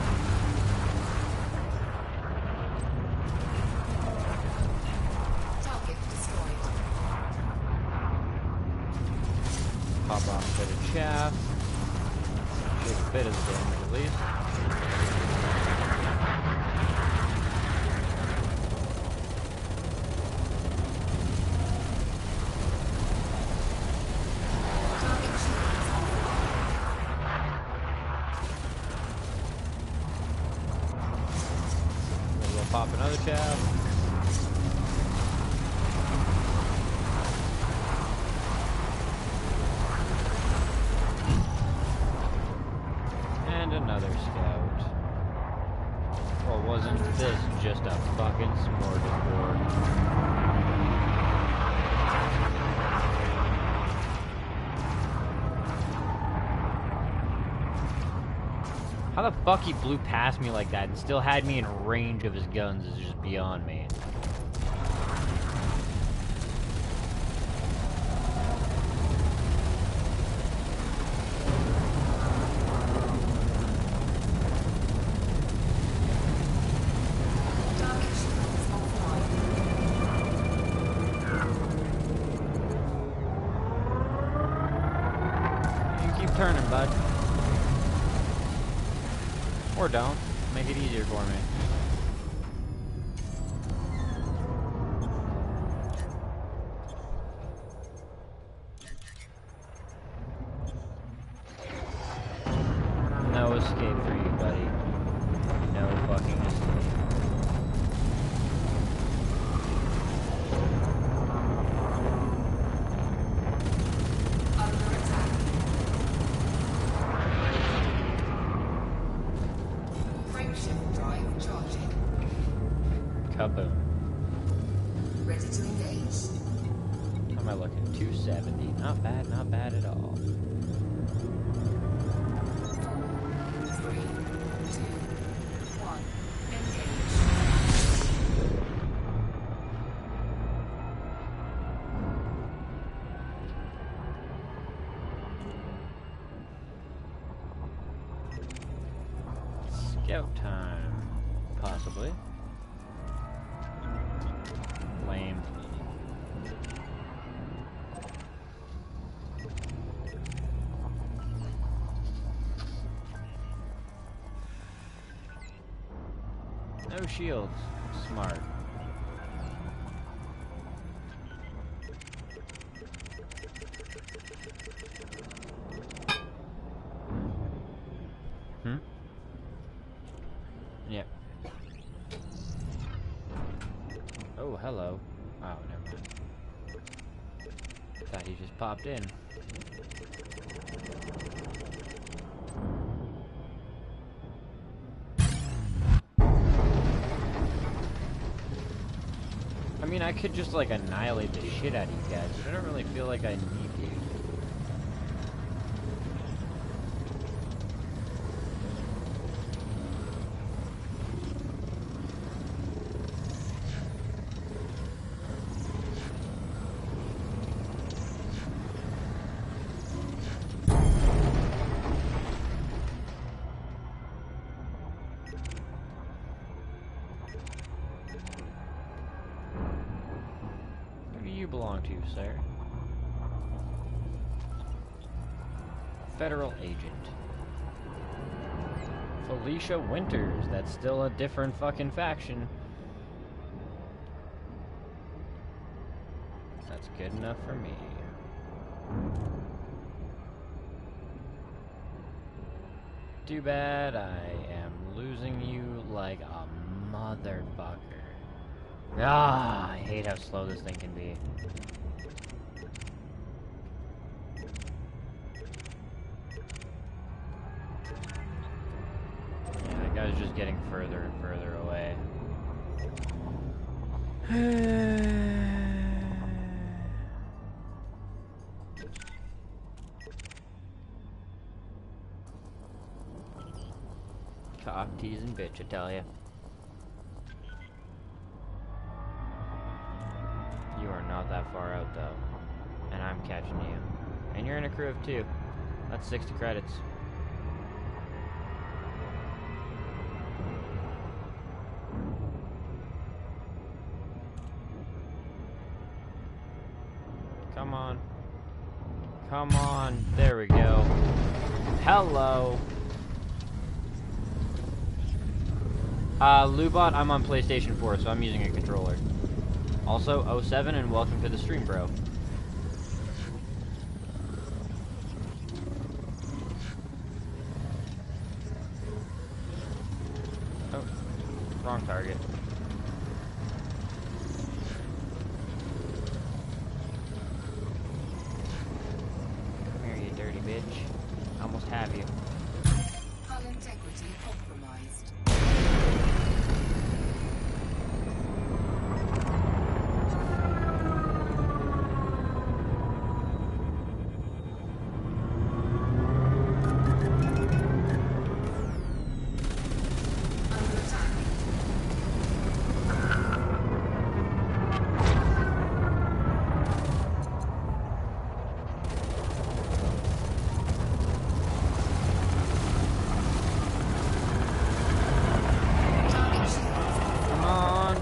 Target destroyed. off a bit of chaff. Take a bit of the damage at least. Maybe we'll pop another chaff. Another scout. Or wasn't this just a fucking smorgasbord? How the fuck he blew past me like that and still had me in range of his guns is just beyond me. Turning, bud. Or don't. Make it easier for me. No escape for you, buddy. No fucking escape. Kaboom. Ready to engage. How am I looking? 270. Not bad at all. 4, 3, 2, 1. Engage. Scout time. Possibly. Lame. No shields. Smart. Yep. Oh, hello. Oh, never mind. Thought he just popped in. I mean, I could just, like, annihilate the shit out of you guys, but I don't really feel like I need to. Belong to, sir? Federal agent. Felicia Winters. That's still a different fucking faction. That's good enough for me. Too bad I am losing you like a motherfucker. Ah, I hate how slow this thing can be. Yeah, that guy's just getting further and further away. Cock teasing bitch, I tell ya. You are not that far out, though. And I'm catching you. And you're in a crew of 2. That's 60 credits. Come on. Come on. There There we go. Hello. Lubot, I'm on PlayStation 4, so I'm using a controller. Also, 07, and welcome to the stream, bro. Oh, wrong target. Come here, you dirty bitch. Almost have you. Hull integrity compromised. Under attack. Target shields Come on.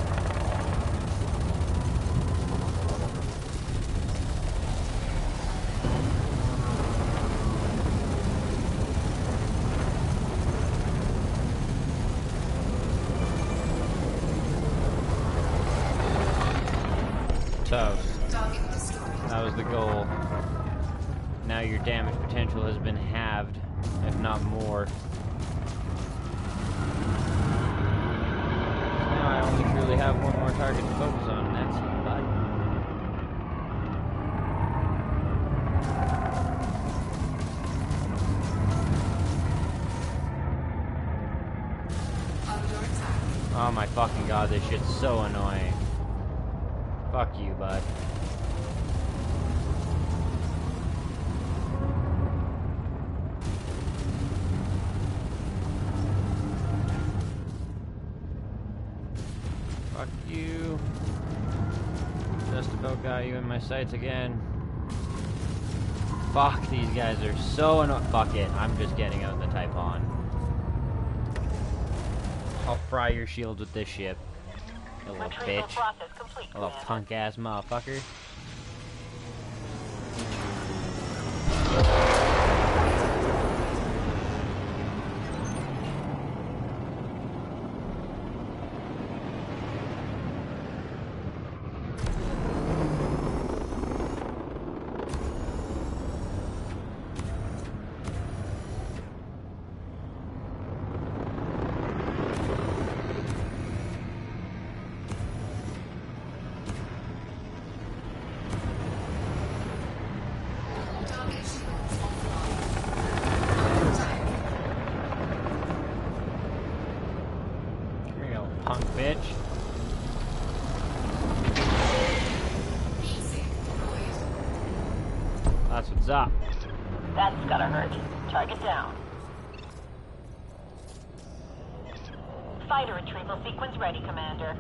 Toast. target destroyed. That was the goal. Now your damage potential has been halved, if not more. Now I only truly have one more target to focus on, and that's you, bud. Under attack. Oh my fucking god, this shit's so annoying. Fuck you, bud. Fuck you. Just about got you in my sights again. Fuck, these guys are so annoying. Fuck it, I'm just getting out the Typhon. I'll fry your shields with this ship. You little Retrieval bitch. process complete, A little Commander. punk ass motherfucker. Target shields offline. Attack. Here we go, punk bitch. Easy deployed. That's what's up. That's gotta hurt. Target down. Fighter retrieval sequence ready, Commander.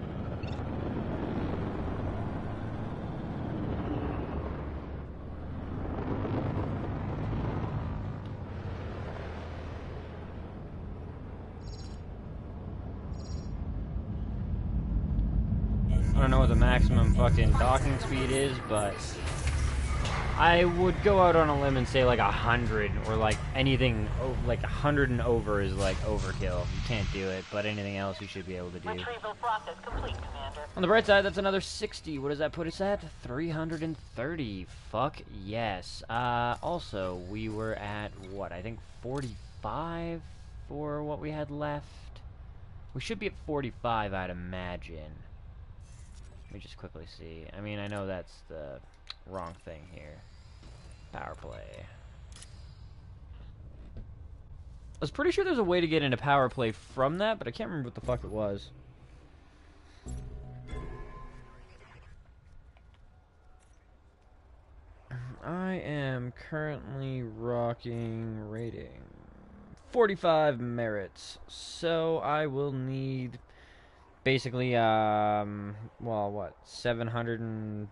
I don't know what the maximum fucking docking speed is, but I would go out on a limb and say like 100 or like anything like 100 and over is like overkill. You can't do it, but anything else you should be able to do. Retrieval process complete, Commander. On the bright side, that's another 60. What does that put us at? 330. Fuck yes. Also, we were at, what, I think 45 for what we had left? We should be at 45, I'd imagine. Let me just quickly see. I mean, I know that's the wrong thing here. Power play. I was pretty sure there's a way to get into power play from that, but I can't remember what the fuck it was. I am currently rocking rating 45 merits, so I will need basically well, what, 700 and,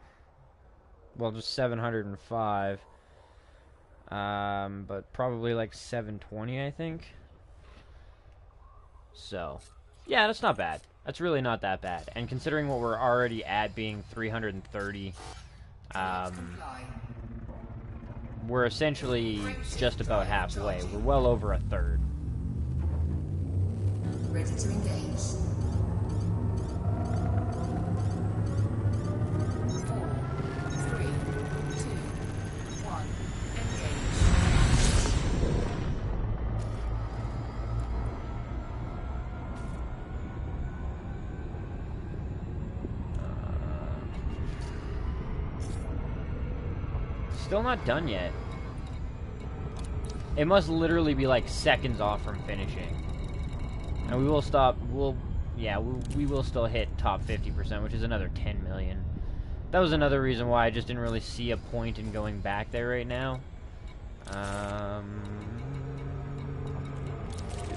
well, just 705, but probably like 720, I think. So yeah, that's not bad. That's really not that bad, and considering what we're already at being 330, Comply. we're essentially just about halfway. We're well over a third. Ready to engage. 4, 3, 2, 1. Engage. Still not done yet. It must literally be like seconds off from finishing. And we will stop, we will still hit top 50%, which is another 10 million. That was another reason why I just didn't really see a point in going back there right now. Do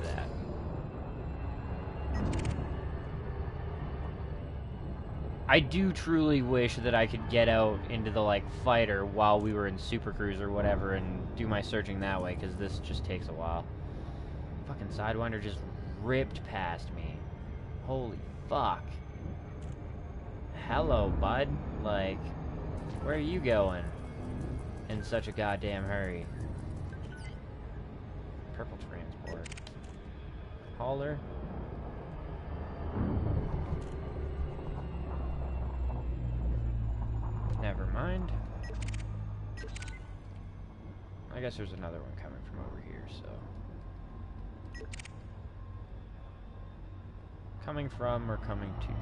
that. I do truly wish that I could get out into the, like, fighter while we were in Super Cruise or whatever and do my searching that way, because this just takes a while. Fucking Sidewinder just ripped past me. Holy fuck. Hello, bud. Like, where are you going in such a goddamn hurry? Purple transport. Hauler. Never mind. I guess there's another one coming from over here, so... Coming from or coming to here?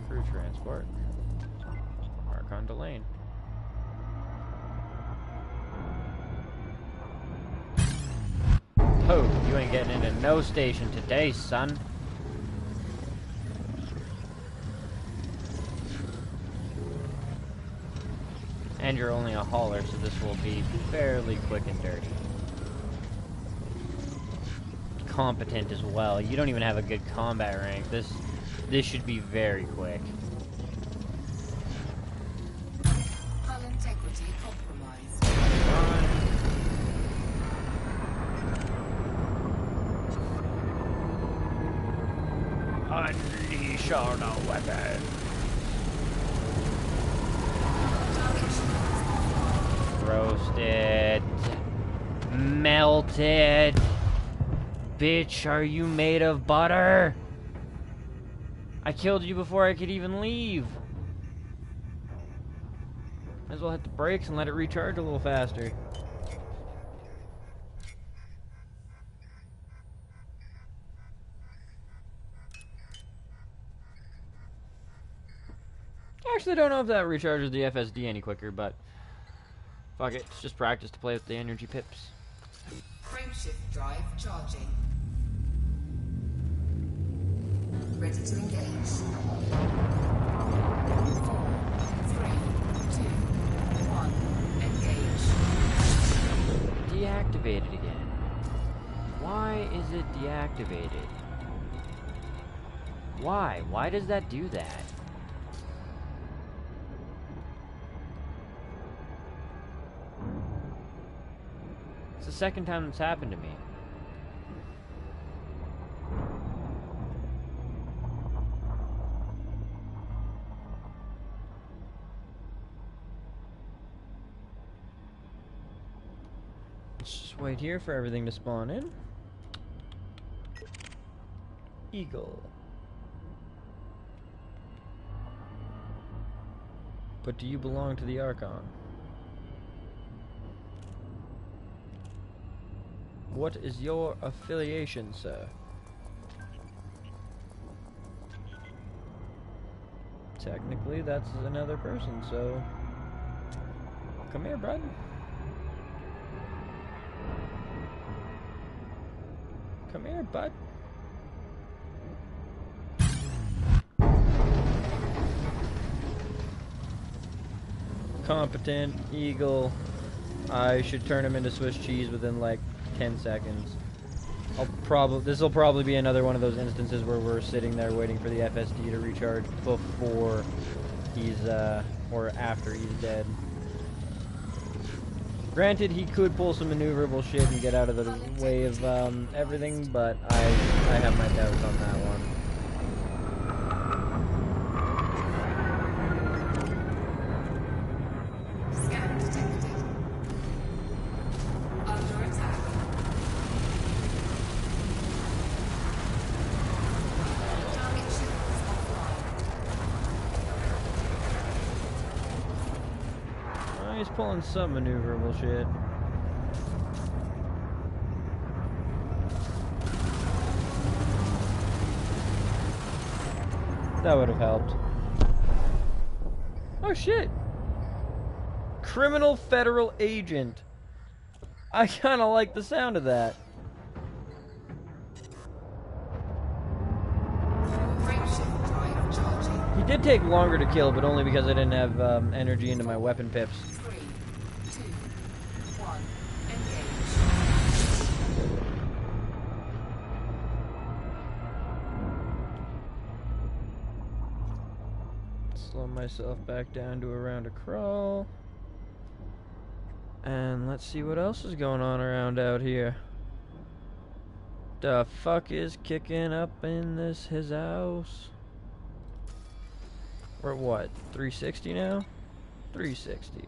Crew transport. Archon Delane. Oh, you ain't getting into no station today, son. And you're only a hauler, so this will be fairly quick and dirty. Competent as well. You don't even have a good combat rank. This should be very quick. Hull integrity compromised. Unleash all the weapons. Roasted. Melted. Bitch, are you made of butter? I killed you before I could even leave. Might as well hit the brakes and let it recharge a little faster. I actually don't know if that recharges the FSD any quicker, but fuck it, it's just practice to play with the energy pips. Frameshift drive charging. Ready to engage. 4, 3, 2, 1. Engage. Deactivated again. Why is it deactivated? Why? Why does that do that? It's the second time it's happened to me. Let's just wait here for everything to spawn in. Eagle. But do you belong to the Archon? What is your affiliation, sir? Technically, that's another person, so... Come here, bud. Come here, bud. Competent, Eagle. I should turn him into Swiss cheese within like 10 seconds. This will probably be another one of those instances where we're sitting there waiting for the FSD to recharge before he's, or after he's dead. Granted, he could pull some maneuverable shit and get out of the way of, everything, but I have my doubts on that one. He's pulling some maneuverable shit. That would have helped. Oh shit! Criminal federal agent. I kinda like the sound of that. Frameshift drive charging. He did take longer to kill, but only because I didn't have energy into my weapon pips. 3, 2, 1. Engage. Slow myself back down to around a crawl. And let's see what else is going on around out here. The fuck is kicking up in this his house? We're at what? 360 now? 360.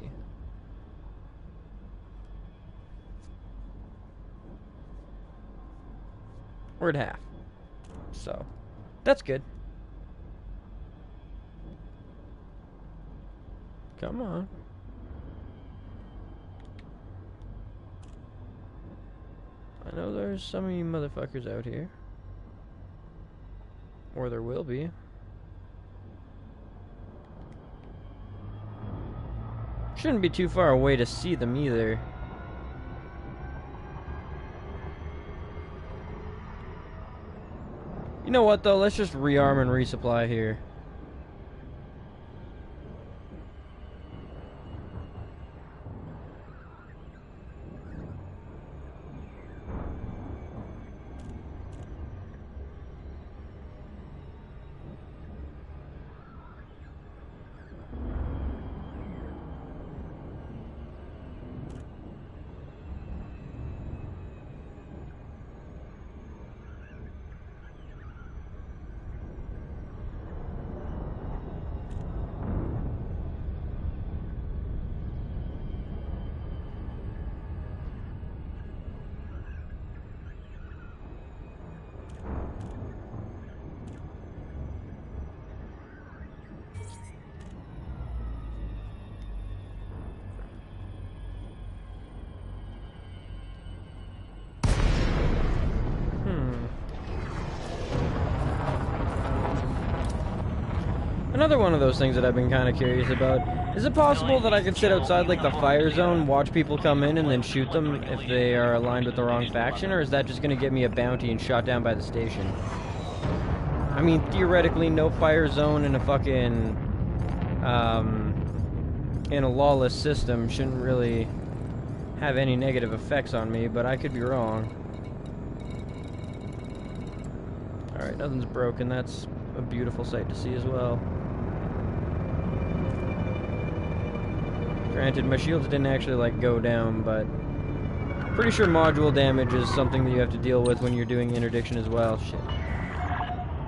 We're at half. So, that's good. Come on. I know there's some of you motherfuckers out here. Or there will be. Shouldn't be too far away to see them either. You know what though, let's just rearm and resupply here. Another one of those things that I've been kind of curious about. Is it possible that I could sit outside like the fire zone, watch people come in, and then shoot them if they are aligned with the wrong faction, or is that just going to get me a bounty and shot down by the station? I mean, theoretically, no fire zone in a fucking, in a lawless system shouldn't really have any negative effects on me, but I could be wrong. Alright, nothing's broken. That's a beautiful sight to see as well. Granted, my shields didn't actually, like, go down, but pretty sure module damage is something that you have to deal with when you're doing interdiction as well. Shit.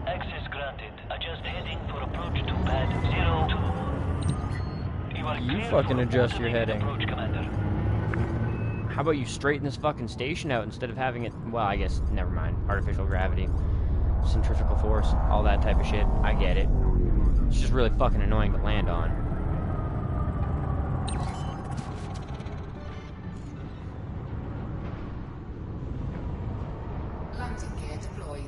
Access granted. Adjust heading for approach to pad 02. You are You clear fucking for adjust your automated heading. approach, Commander. How about you straighten this fucking station out instead of having it... Well, I guess, never mind. Artificial gravity, centrifugal force, all that type of shit. I get it. It's just really fucking annoying to land on. Landing gear deployed.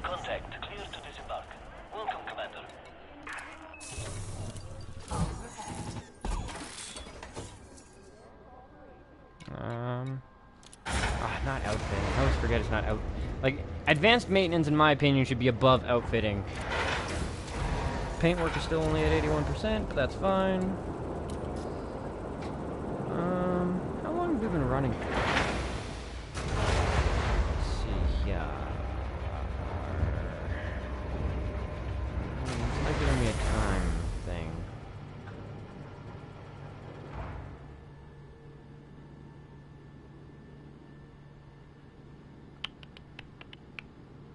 Contact. Clear to disembark. Welcome, Commander. Not outfitting. I always forget it's not out... Like, advanced maintenance, in my opinion, should be above outfitting. Paintwork is still only at 81%, but that's fine. How long have we been running for? Let's see here. It's not giving me a time thing.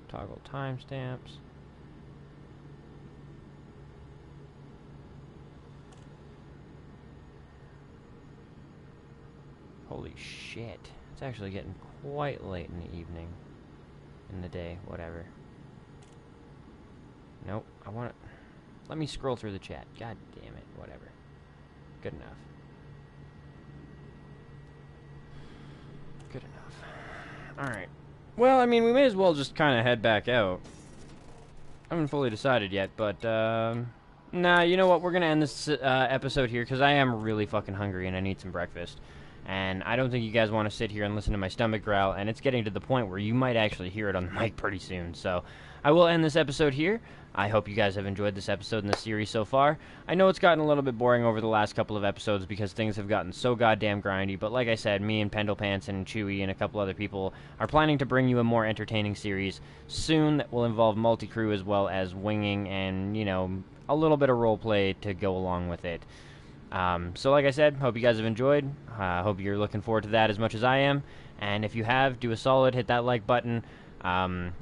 Toggle timestamps. Holy shit. It's actually getting quite late in the evening. In the day, whatever. Nope, I want to... Let me scroll through the chat. God damn it, whatever. Good enough. Good enough. Alright. Well, I mean, we may as well just kind of head back out. I haven't fully decided yet, but, nah, you know what? We're gonna end this episode here, because I am really fucking hungry and I need some breakfast. And I don't think you guys want to sit here and listen to my stomach growl, and it's getting to the point where you might actually hear it on the mic pretty soon. So I will end this episode here. I hope you guys have enjoyed this episode in the series so far. I know it's gotten a little bit boring over the last couple of episodes because things have gotten so goddamn grindy, but like I said, me and Pendle Pants and Chewy and a couple other people are planning to bring you a more entertaining series soon that will involve multi-crew as well as winging and, you know, a little bit of roleplay to go along with it. So like I said, hope you guys have enjoyed. Hope you're looking forward to that as much as I am. And if you have, do a solid, hit that like button.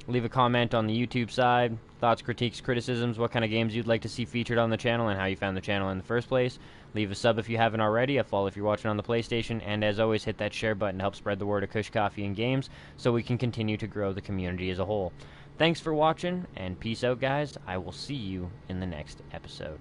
Leave a comment on the YouTube side. Thoughts, critiques, criticisms, what kind of games you'd like to see featured on the channel and how you found the channel in the first place. Leave a sub if you haven't already, a follow if you're watching on the PlayStation, and as always, hit that share button to help spread the word of Kush Coffee and Games so we can continue to grow the community as a whole. Thanks for watching, and peace out, guys. I will see you in the next episode.